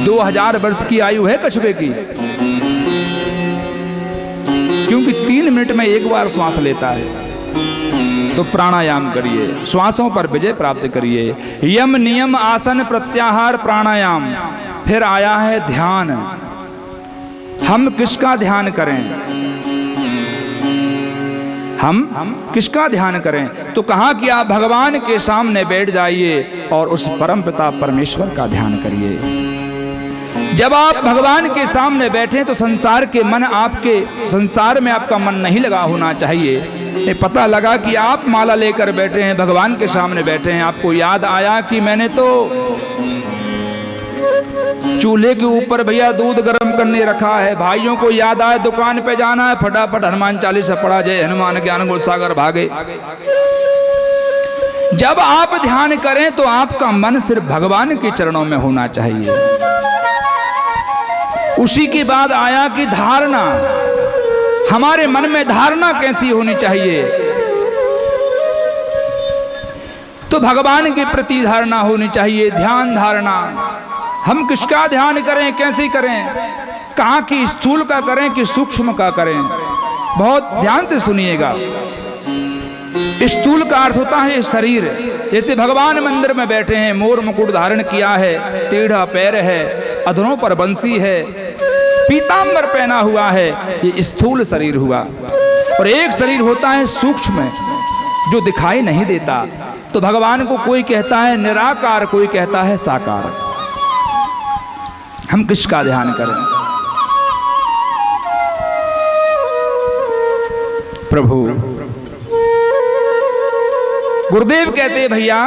2000 वर्ष की आयु है कछुए की, क्योंकि 3 मिनट में एक बार श्वास लेता है। तो प्राणायाम करिए, श्वासों पर विजय प्राप्त करिए। यम नियम आसन प्रत्याहार प्राणायाम, फिर आया है ध्यान। हम किसका ध्यान करें? हम किसका ध्यान करें? तो कहा कि आप भगवान के सामने बैठ जाइए और उस परमपिता परमेश्वर का ध्यान करिए। जब आप भगवान के सामने बैठे तो संसार के मन आपके, संसार में आपका मन नहीं लगा होना चाहिए। ये पता लगा कि आप माला लेकर बैठे हैं, भगवान के सामने बैठे हैं, आपको याद आया कि मैंने तो चूल्हे के ऊपर भैया दूध गर्म करने रखा है, भाइयों को याद आया दुकान पे जाना है, फटाफट हनुमान चालीसा पढ़ा, जय हनुमान ज्ञान गुण सागर भागे। जब आप ध्यान करें तो आपका मन सिर्फ भगवान के चरणों में होना चाहिए। उसी के बाद आया कि धारणा, हमारे मन में धारणा कैसी होनी चाहिए? तो भगवान के प्रति धारणा होनी चाहिए, ध्यान धारणा। हम किसका ध्यान करें, कैसे करें? कहाँ की स्थूल का करें कि सूक्ष्म का करें? बहुत ध्यान से सुनिएगा। स्थूल का अर्थ होता है शरीर। जैसे भगवान मंदिर में बैठे हैं, मोर मुकुट धारण किया है, टेढ़ा पैर है, अधरों पर बंसी है, पीतांबर पहना हुआ है, ये स्थूल शरीर हुआ। और एक शरीर होता है सूक्ष्म, जो दिखाई नहीं देता। तो भगवान को कोई कहता है निराकार, कोई कहता है साकार। हम किसका ध्यान करें? प्रभु गुरुदेव कहते हैं भैया,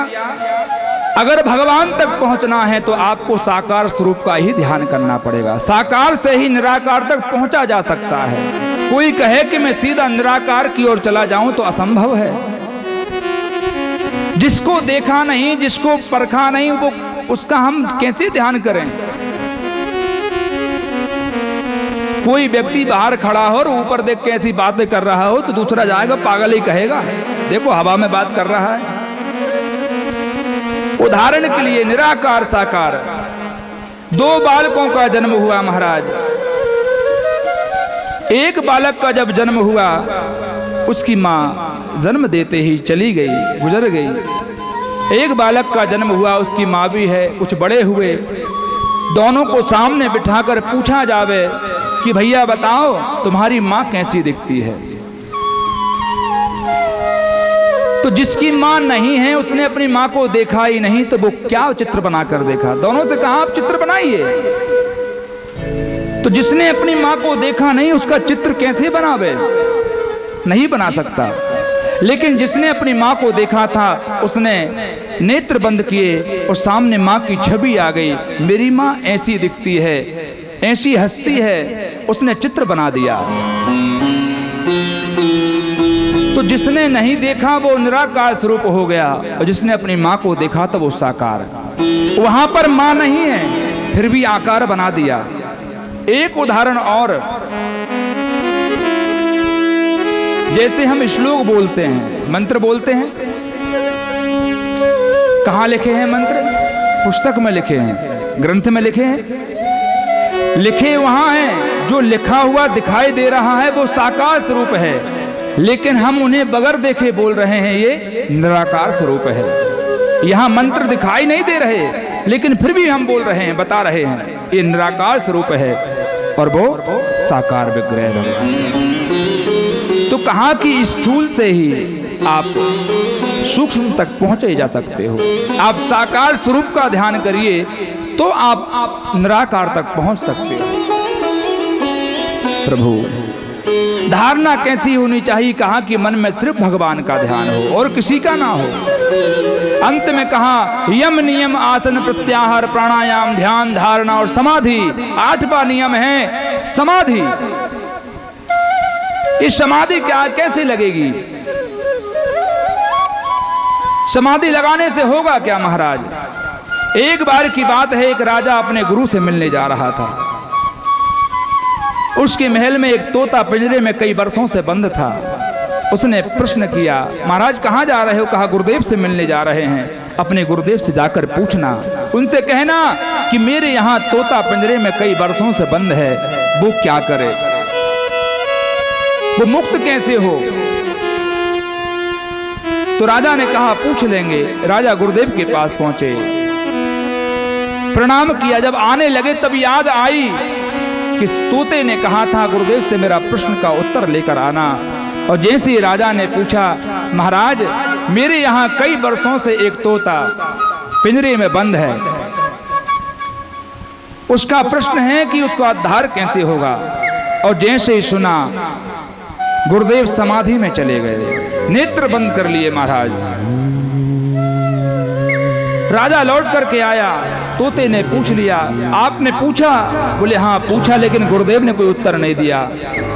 अगर भगवान तक पहुंचना है तो आपको साकार स्वरूप का ही ध्यान करना पड़ेगा। साकार से ही निराकार तक पहुंचा जा सकता है। कोई कहे कि मैं सीधा निराकार की ओर चला जाऊं तो असंभव है। जिसको देखा नहीं, जिसको परखा नहीं, वो उसका हम कैसे ध्यान करें? कोई व्यक्ति बाहर खड़ा हो और ऊपर देख के ऐसी बातें कर रहा हो तो दूसरा जाएगा पागल ही कहेगा, देखो हवा में बात कर रहा है। उदाहरण के लिए निराकार साकार, 2 बालकों का जन्म हुआ महाराज। एक बालक का जब जन्म हुआ, उसकी माँ जन्म देते ही चली गई, गुजर गई। एक बालक का जन्म हुआ, उसकी माँ भी है, कुछ बड़े हुए। दोनों को सामने बिठाकर पूछा जावे कि भैया बताओ तुम्हारी माँ कैसी दिखती है। तो जिसकी माँ नहीं है उसने अपनी माँ को देखा ही नहीं, तो वो क्या चित्र बनाकर देखा। दोनों से कहा आप चित्र बनाइए। तो जिसने अपनी माँ को देखा नहीं उसका चित्र कैसे बनावे, नहीं बना सकता। लेकिन जिसने अपनी माँ को देखा था उसने नेत्र बंद किए और सामने माँ की छवि आ गई। मेरी माँ ऐसी दिखती है, ऐसी हंसती है, उसने चित्र बना दिया। तो जिसने नहीं देखा वो निराकार स्वरूप हो गया, और जिसने अपनी माँ को देखा तो वो साकार। वहां पर माँ नहीं है फिर भी आकार बना दिया। एक उदाहरण और, जैसे हम श्लोक बोलते हैं, मंत्र बोलते हैं, कहाँ लिखे हैं मंत्र? पुस्तक में लिखे हैं, ग्रंथ में लिखे हैं, लिखे वहां हैं। जो लिखा हुआ दिखाई दे रहा है वो साकार स्वरूप है, लेकिन हम उन्हें बगैर देखे बोल रहे हैं ये निराकार स्वरूप है। यहां मंत्र दिखाई नहीं दे रहे लेकिन फिर भी हम बोल रहे हैं, बता रहे हैं ये निराकार स्वरूप है और वो साकार विग्रह है। तो कहा कि स्थूल से ही आप सूक्ष्म तक पहुंचे जा सकते हो। आप साकार स्वरूप का ध्यान करिए तो आप निराकार तक पहुंच सकते हो। प्रभु धारणा कैसी होनी चाहिए? कहा कि मन में सिर्फ भगवान का ध्यान हो और किसी का ना हो। अंत में कहा यम नियम आसन प्रत्याहार प्राणायाम ध्यान धारणा और समाधि। 8वां नियम है समाधि। इस समाधि क्या कैसे लगेगी? समाधि लगाने से होगा क्या महाराज? एक बार की बात है, एक राजा अपने गुरु से मिलने जा रहा था। उसके महल में एक तोता पिंजरे में कई वर्षों से बंद था। उसने प्रश्न किया, महाराज कहाँ जा रहे हो? कहा गुरुदेव से मिलने जा रहे हैं। अपने गुरुदेव से जाकर पूछना, उनसे कहना कि मेरे यहाँ तोता पिंजरे में कई वर्षों से बंद है, वो क्या करे, वो मुक्त कैसे हो? तो राजा ने कहा पूछ लेंगे। राजा गुरुदेव के पास पहुंचे, प्रणाम किया। जब आने लगे तब याद आई कि तोते ने कहा था गुरुदेव से मेरा प्रश्न का उत्तर लेकर आना। और जैसे ही राजा ने पूछा, महाराज मेरे यहाँ कई वर्षों से एक तोता पिंजरे में बंद है, उसका प्रश्न है कि उसका उद्धार कैसे होगा। और जैसे ही सुना गुरुदेव समाधि में चले गए, नेत्र बंद कर लिए महाराज। राजा लौट करके आया, तोते ने पूछ लिया, आपने पूछा? बोले हाँ पूछा, लेकिन गुरुदेव ने कोई उत्तर नहीं दिया।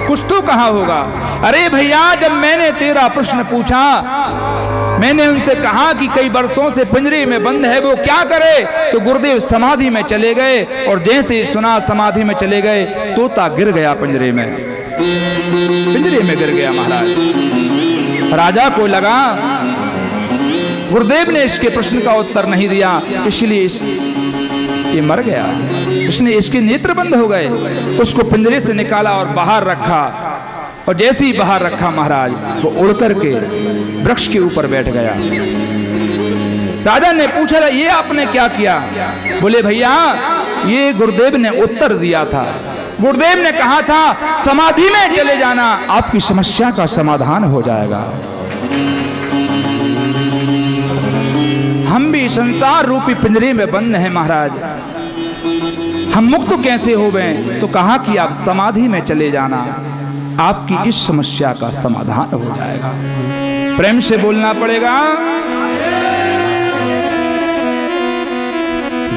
कुछ तो कहा होगा। अरे भैया जब मैंने तेरा प्रश्न पूछा, मैंने उनसे कहा कि कई वर्षों से पिंजरे में बंद है, वो क्या करे? तो गुरुदेव समाधि में चले गए। और जैसे ही सुना समाधि में चले गए, तोता गिर गया पिंजरे में, पिंजरे में गिर गया महाराज। राजा को लगा गुरुदेव ने इसके प्रश्न का उत्तर नहीं दिया, इसलिए ये मर गया। इसने इसके नेत्र बंद हो गए। उसको पिंजरे से निकाला और बाहर रखा। और जैसे ही बाहर रखा महाराज, वो उड़ करके वृक्ष के ऊपर बैठ गया। राजा ने पूछा ये आपने क्या किया? बोले भैया ये गुरुदेव ने उत्तर दिया था। गुरुदेव ने कहा था समाधि में चले जाना, आपकी समस्या का समाधान हो जाएगा। हम भी संसार रूपी पिंजरे में बंद हैं महाराज, हम मुक्त कैसे हो गए? तो कहा कि आप समाधि में चले जाना, आपकी इस समस्या का समाधान हो जाएगा। प्रेम से बोलना पड़ेगा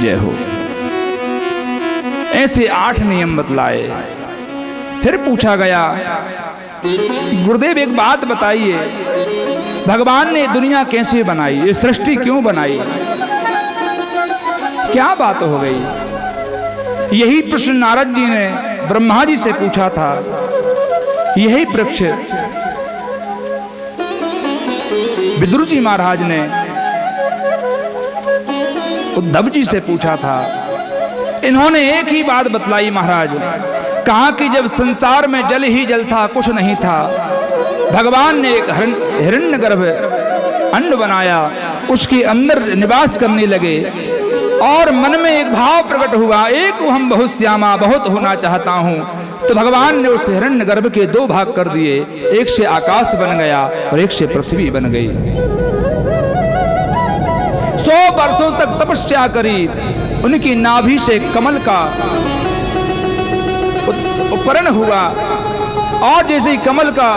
जय हो। ऐसे 8 नियम बतलाए। फिर पूछा गया गुरुदेव एक बात बताइए, भगवान ने दुनिया कैसे बनाई, ये सृष्टि क्यों बनाई, क्या बात हो गई? यही प्रश्न नारद जी ने ब्रह्मा जी से पूछा था। यही प्रश्न विदुर जी महाराज ने उद्धव जी से पूछा था। इन्होंने एक ही बात बतलाई महाराज, कहा कि जब संसार में जल ही जल था, कुछ नहीं था, भगवान ने एक हिरण्यगर्भ अंड बनाया, उसके अंदर निवास करने लगे और मन में एक भाव प्रकट हुआ, एक हम बहुत श्यामा बहुत होना चाहता हूँ। तो भगवान ने उस हिरण्यगर्भ के 2 भाग कर दिए, एक से आकाश बन गया और एक से पृथ्वी बन गई। 100 वर्षों तक तपस्या करी, उनकी नाभि से कमल का उपकरण हुआ और जैसे ही कमल का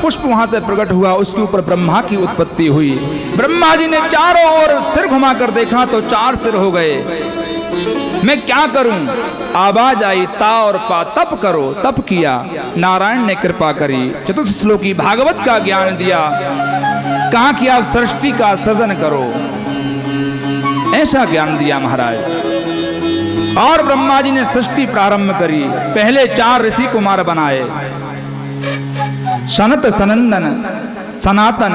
पुष्प वहां से प्रकट हुआ, उसके ऊपर ब्रह्मा की उत्पत्ति हुई। ब्रह्मा जी ने चारों ओर सिर घुमाकर देखा तो 4 सिर हो गए। मैं क्या करूं? आवाज आई, ता और पा, तप करो। तप किया, नारायण ने कृपा करी, चतुश्लोकी भागवत का ज्ञान दिया, कहा कि आप सृष्टि का सृजन करो, ऐसा ज्ञान दिया महाराज। और ब्रह्मा जी ने सृष्टि प्रारंभ करी। पहले 4 ऋषि कुमार बनाए, सनत, सनंदन, सनातन,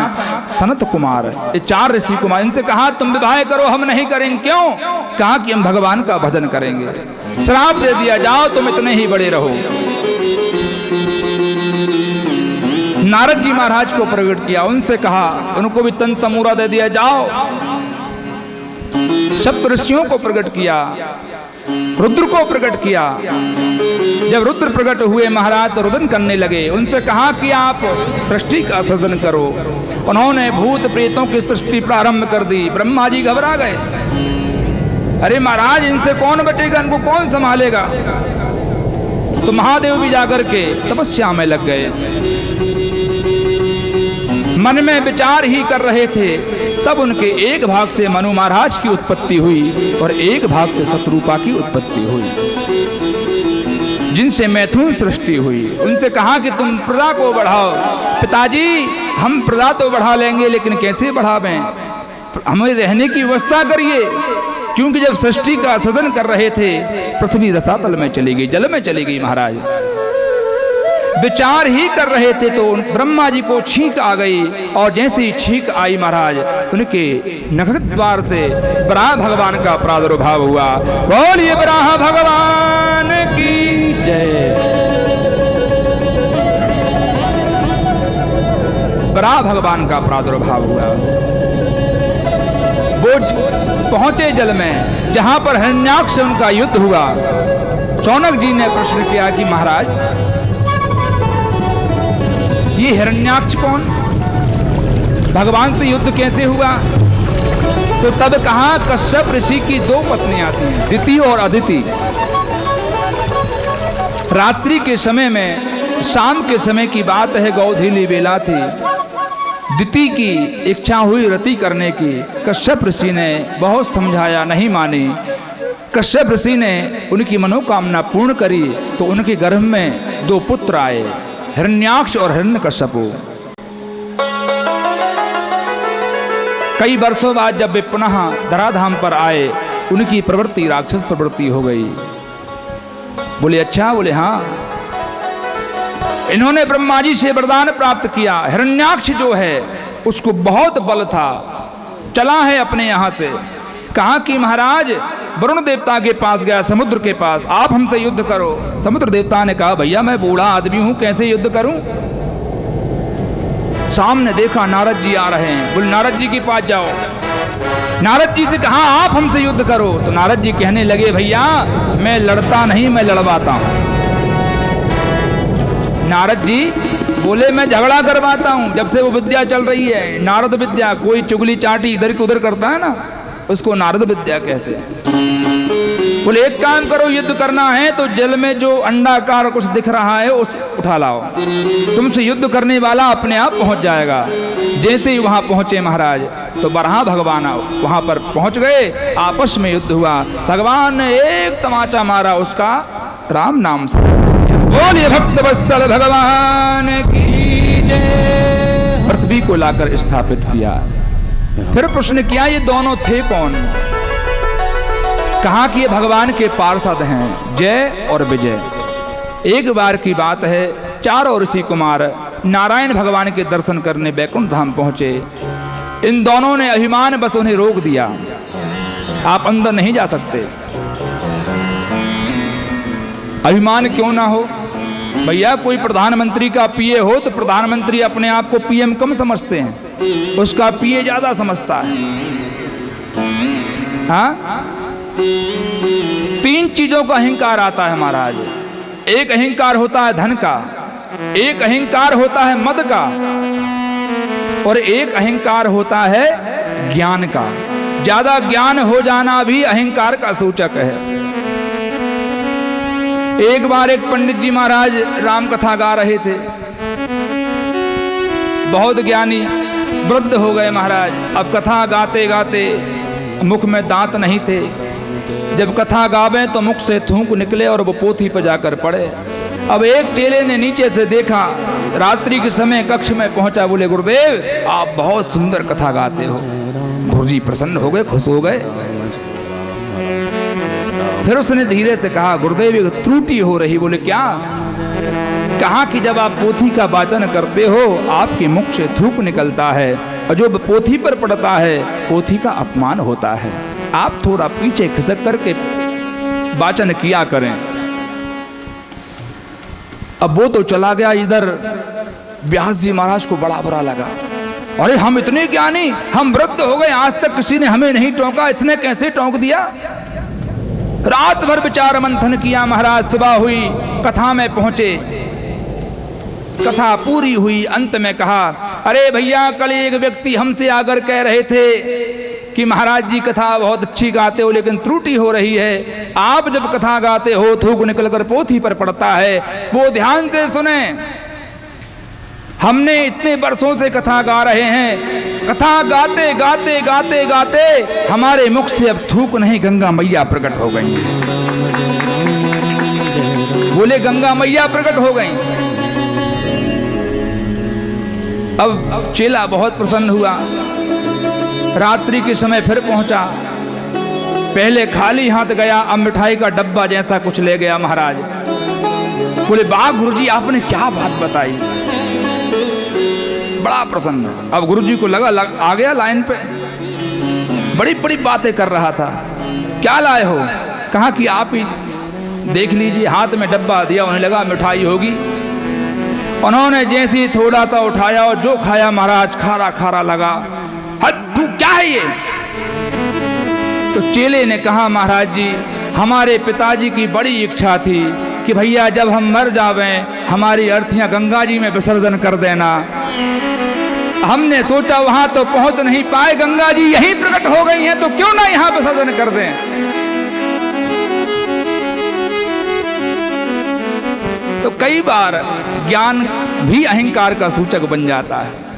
सनत कुमार, ये 4 ऋषि कुमार। इनसे कहा तुम विवाह करो, हम नहीं करेंगे। क्यों? कहा कि हम भगवान का भजन करेंगे। श्राप दे दिया, जाओ तुम इतने ही बड़े रहो। नारद जी महाराज को प्रकट किया, उनसे कहा, उनको भी तन तमूरा दे दिया, जाओ। सप्त ऋषियों को प्रकट किया, रुद्र को प्रकट किया। जब रुद्र प्रकट हुए महाराज तो रुदन करने लगे। उनसे कहा कि आप सृष्टि का सृजन करो। उन्होंने भूत प्रेतों की सृष्टि प्रारंभ कर दी। ब्रह्मा जी घबरा गए, अरे महाराज इनसे कौन बचेगा, इनको कौन संभालेगा? तो महादेव भी जाकर के तपस्या में लग गए। मन में विचार ही कर रहे थे, तब उनके एक भाग से मनु महाराज की उत्पत्ति हुई और एक भाग से शत्रुपा की उत्पत्ति हुई, जिनसे मैथुन सृष्टि हुई। उनसे कहा कि तुम प्रजा को बढ़ाओ। पिताजी हम प्रजा तो बढ़ा लेंगे, लेकिन कैसे बढ़ावें? हमें रहने की व्यवस्था करिए। क्योंकि जब सृष्टि का सृजन कर रहे थे, पृथ्वी रसातल में चली गई, जल में चली गई। महाराज विचार ही कर रहे थे तो ब्रह्मा जी को छींक आ गई, और जैसे ही छींक आई महाराज, उनके नखर द्वार से बराह भगवान का प्रादुर्भाव हुआ। बोलिए बराह भगवान की जय। बराह भगवान का प्रादुर्भाव हुआ। वो पहुंचे जल में, जहां पर हिरण्याक्ष से उनका युद्ध हुआ। शौनक जी ने प्रश्न किया कि महाराज ये हिरण्याक्ष कौन, भगवान से युद्ध कैसे हुआ? तो तब कहा कश्यप ऋषि की 2 पत्नियां थी, दिति और अदिति। रात्रि के समय में, शाम के समय की बात है, गौधीली बेला थी। दिति की इच्छा हुई रति करने की। कश्यप ऋषि ने बहुत समझाया, नहीं मानी। कश्यप ऋषि ने उनकी मनोकामना पूर्ण करी तो उनके गर्भ में 2 पुत्र आए, हिरण्याक्ष और हिरण्यकश्यप। कई वर्षों बाद जब वे पुनः धराधाम पर आए, उनकी प्रवृत्ति राक्षस प्रवृत्ति हो गई। बोले अच्छा? बोले हाँ। इन्होंने ब्रह्मा जी से वरदान प्राप्त किया। हिरण्याक्ष जो है उसको बहुत बल था, चला है अपने यहां से। कहा कि महाराज वरुण देवता के पास गया, समुद्र के पास, आप हमसे युद्ध करो। समुद्र देवता ने कहा भैया मैं बूढ़ा आदमी हूं, कैसे युद्ध करूं? सामने देखा नारद जी आ रहे हैं। बोले नारद जी के पास जाओ। नारद जी से कहा आप हमसे युद्ध करो। तो नारद जी कहने लगे भैया मैं लड़ता नहीं, मैं लड़वाता हूं। नारद जी बोले मैं झगड़ा करवाता हूं। जब से वो विद्या चल रही है, नारद विद्या, कोई चुगली चाटी इधर की उधर करता है ना, उसको नारद विद्या कहते हैं। बोले एक काम करो, युद्ध करना है तो जल में जो अंडाकार कुछ दिख रहा है उस उठा लाओ, तुमसे युद्ध करने वाला अपने आप पहुंच जाएगा। जैसे ही वहां पहुंचे महाराज तो बराह भगवान वहां पर पहुंच गए। आपस में युद्ध हुआ। भगवान ने एक तमाचा मारा, उसका राम नाम से। बोलिए भक्त वत्सल भगवान की जय। पृथ्वी को लाकर स्थापित किया। फिर प्रश्न किया ये दोनों थे कौन? कहा कि ये भगवान के पार्षद हैं, जय और विजय। एक बार की बात है, 4 ऋषि कुमार नारायण भगवान के दर्शन करने बैकुंठ धाम पहुंचे। इन दोनों ने अभिमान बस उन्हें रोक दिया, आप अंदर नहीं जा सकते। अभिमान क्यों ना हो भैया, कोई प्रधानमंत्री का पीए हो तो प्रधानमंत्री अपने आप को पीएम कम समझते हैं, उसका पीए ज्यादा समझता है। हाँ, 3 चीजों का अहंकार आता है महाराज। एक अहंकार होता है धन का, एक अहंकार होता है मद का, और एक अहंकार होता है ज्ञान का। ज्यादा ज्ञान हो जाना भी अहंकार का सूचक है। एक बार एक पंडित जी महाराज राम कथा गा रहे थे, बहुत ज्ञानी, वृद्ध हो गए महाराज। अब कथा गाते गाते मुख में दांत नहीं थे, जब कथा गावे तो मुख से थूक निकले और वो पोथी पर जाकर पड़े। अब एक चेले ने नीचे से देखा, रात्रि के समय कक्ष में पहुंचा, बोले गुरुदेव आप बहुत सुंदर कथा गाते हो। गुरुजी प्रसन्न हो गए, खुश हो गए। फिर उसने धीरे से कहा गुरुदेव एक त्रुटि हो रही। बोले क्या? कहा कि जब आप पोथी का वाचन करते हो आपके मुख से थूक निकलता है और जो पोथी पर पड़ता है पोथी का अपमान होता है। आप थोड़ा पीछे खिसक करके वाचन किया करें। अब वो तो चला गया। इधर व्यास जी महाराज को बड़ा बुरा लगा, अरे हम इतने ज्ञानी, हम वृद्ध हो गए, आज तक किसी ने हमें नहीं टोका, इसने कैसे टोक दिया। रात भर विचार मंथन किया महाराज। सुबह हुई, कथा में पहुंचे, कथा पूरी हुई। अंत में कहा अरे भैया कल एक व्यक्ति हमसे आकर कह रहे थे कि महाराज जी कथा बहुत अच्छी गाते हो लेकिन त्रुटि हो रही है। आप जब कथा गाते हो थूक निकलकर पोथी पर पड़ता है, वो ध्यान से सुने। हमने इतने वर्षों से कथा गा रहे हैं, कथा गाते गाते गाते गाते हमारे मुख से अब थूक नहीं गंगा मैया प्रकट हो गई। बोले गंगा मैया प्रकट हो गई। अब चेला बहुत प्रसन्न हुआ। रात्रि के समय फिर पहुंचा, पहले खाली हाथ गया, अब मिठाई का डब्बा जैसा कुछ ले गया महाराज। बोले वाह गुरुजी आपने क्या बात बताई। बड़ा प्रसन्न। अब गुरुजी को लगा आ गया लाइन पे, बड़ी बड़ी बातें कर रहा था। क्या लाए हो? कहा कि आप ही देख लीजिए। हाथ में डब्बा दिया, उन्हें लगा मिठाई होगी। उन्होंने जैसे ही थोड़ा सा उठाया और जो खाया महाराज खारा खारा लगा। तू क्या है ये? तो चेले ने कहा महाराज जी हमारे पिताजी की बड़ी इच्छा थी कि भैया जब हम मर जावें हमारी अर्थियां गंगा जी में विसर्जन कर देना। हमने सोचा वहां तो पहुंच नहीं पाए, गंगा जी यहीं प्रकट हो गई हैं तो क्यों ना यहां विसर्जन कर दें। तो कई बार ज्ञान भी अहंकार का सूचक बन जाता है।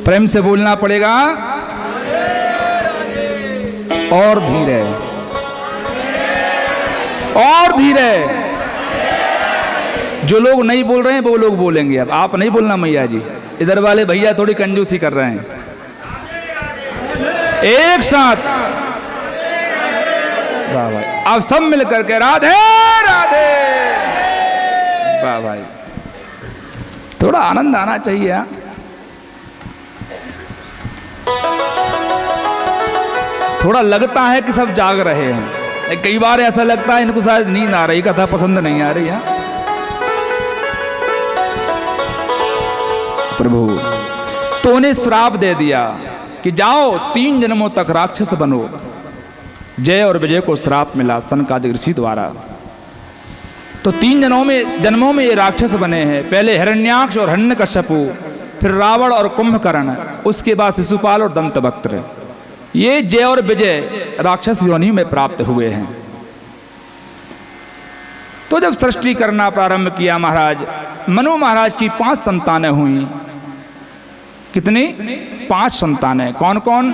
प्रेम से बोलना पड़ेगा और धीरे और धीरे। जो लोग नहीं बोल रहे हैं वो लोग बोलेंगे। अब आप नहीं बोलना मैया जी, इधर वाले भैया थोड़ी कंजूसी कर रहे हैं। एक साथ वाह भाई, आप सब मिलकर के राधे राधे। वाह भाई, थोड़ा आनंद आना चाहिए। हा? थोड़ा लगता है कि सब जाग रहे हैं, कई बार ऐसा लगता है इनको शायद नींद आ रही, कथा पसंद नहीं आ रही है। प्रभु तो उन्हें श्राप दे दिया कि जाओ 3 जन्मों तक राक्षस बनो। जय और विजय को श्राप मिला सनकादिक ऋषि द्वारा। तो 3 जन्मों में ये राक्षस बने हैं। पहले हिरण्याक्ष और हिरण्यकश्यपु, फिर रावण और कुंभकर्ण, उसके बाद शिशुपाल और दंतवक्त्र। ये जय और विजय राक्षस योनि में प्राप्त हुए हैं। तो जब सृष्टि करना प्रारंभ किया महाराज, मनु महाराज की 5 संतानें हुई। कितनी? 5 संतानें। कौन कौन?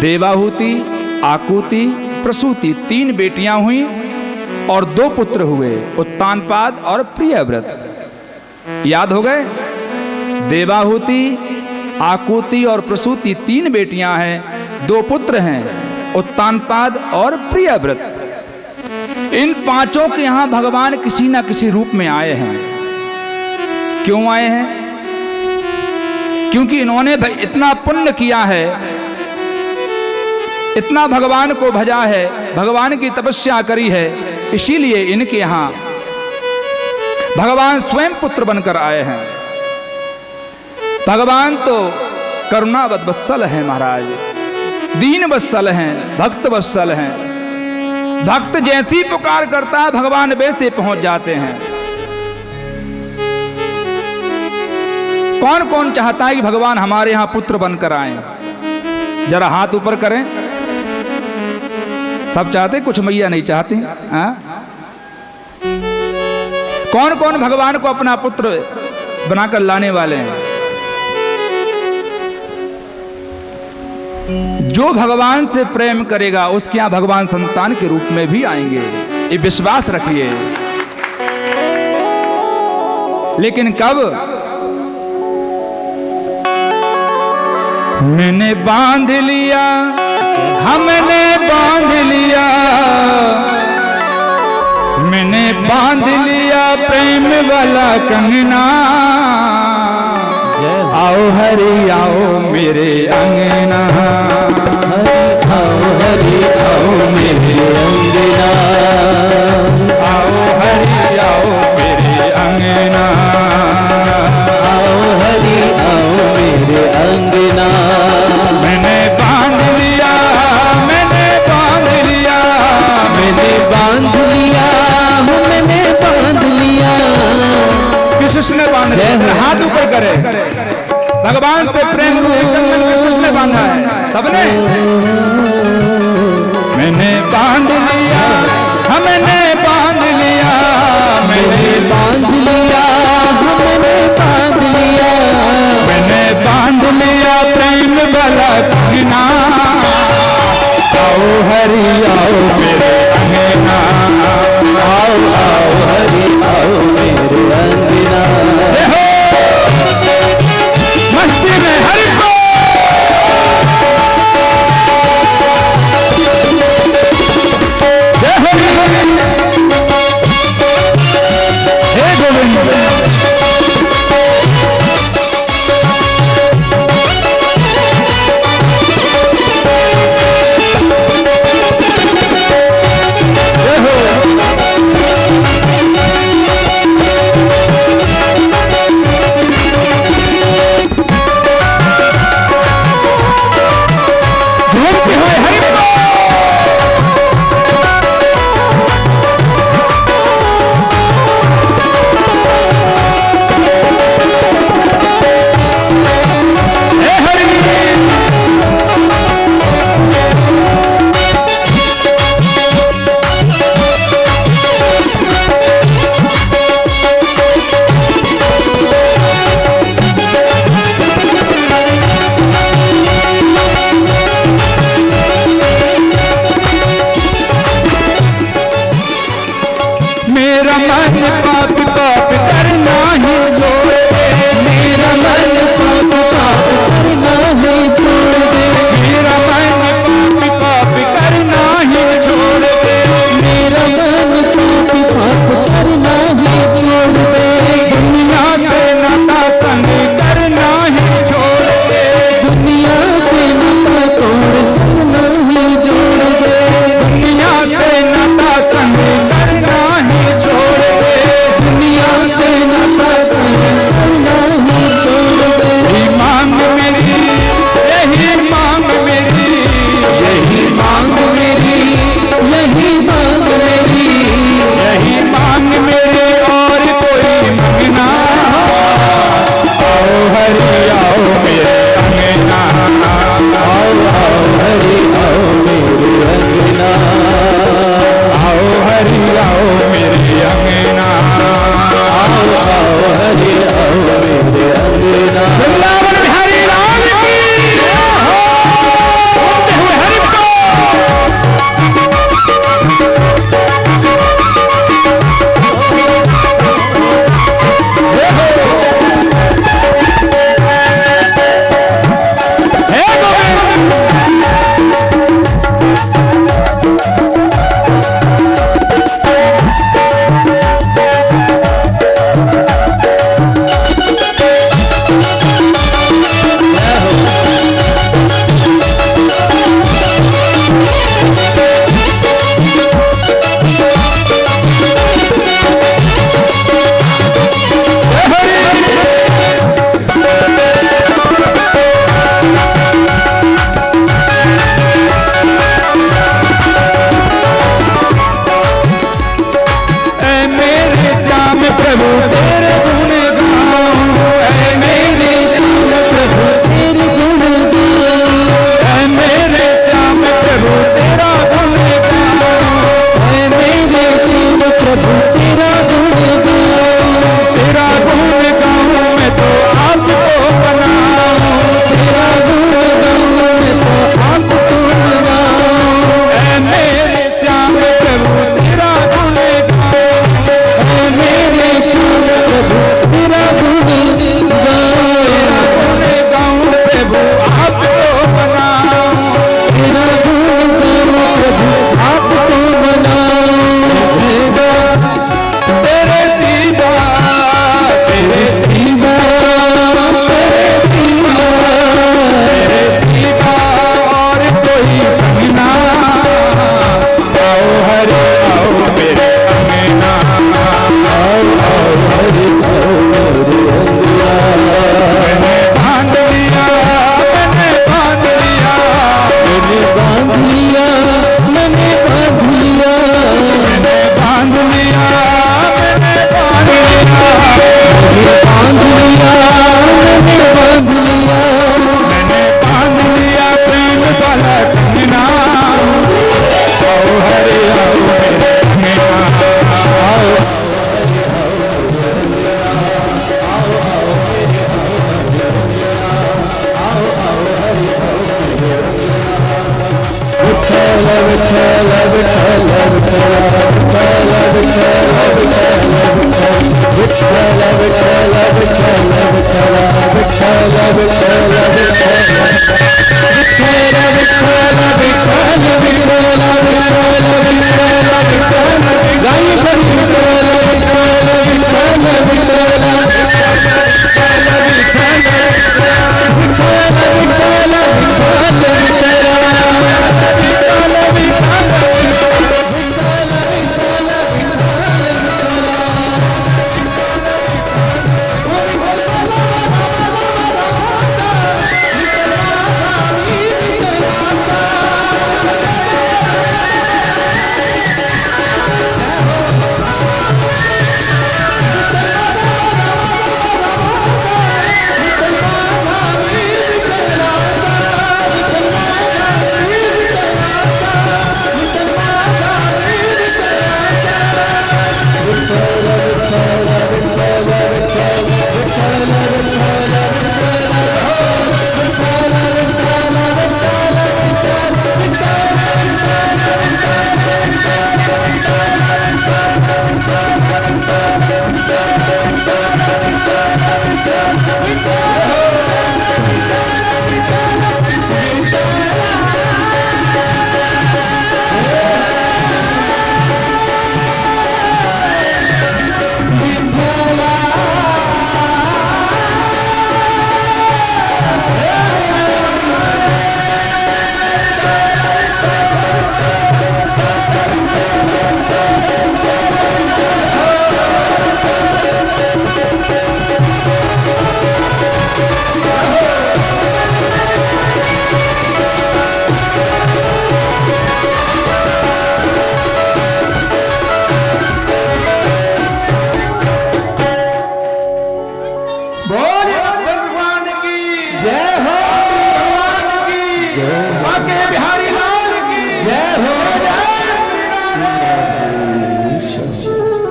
देवाहुति, आकुति, प्रसूति। 3 बेटियां हुई और 2 पुत्र हुए, उत्तानपाद और प्रियव्रत। याद हो गए? देवाहुति, आकुति और प्रसूति 3 बेटियां हैं, 2 पुत्र हैं, उत्तानपाद और प्रियव्रत। इन 5 के यहां भगवान किसी ना किसी रूप में आए हैं। क्यों आए हैं? क्योंकि इन्होंने इतना पुण्य किया है, इतना भगवान को भजा है, भगवान की तपस्या करी है, इसीलिए इनके यहां भगवान स्वयं पुत्र बनकर आए हैं। भगवान तो करुणावत वत्सल हैं महाराज, दीन वत्सल हैं, भक्त वत्सल हैं। भक्त जैसी पुकार करता है भगवान वैसे पहुंच जाते हैं। कौन कौन चाहता है कि भगवान हमारे यहां पुत्र बनकर आए? जरा हाथ ऊपर करें। सब चाहते, कुछ मैया नहीं चाहती। कौन कौन भगवान को अपना पुत्र बनाकर लाने वाले हैं? जो भगवान से प्रेम करेगा उसके यहां भगवान संतान के रूप में भी आएंगे, ये विश्वास रखिए। लेकिन कब? मैंने बांध लिया, हमने बांध लिया, मैंने बांध लिया प्रेम वाला कंगना। आओ हरि आओ मेरे अंगना, आओ हरि आओ मेरे अंगना, आओ हरि आओ मेरे अंगना, आओ हरि आओ मेरे अंगना। मैंने बांध लिया, मैंने बांध लिया, मैंने बांध लिया, मैंने बांध लिया। किसने बांध लिया? हाथ ऊपर करे। भगवान से प्रेम किसने बांधा है? सबने।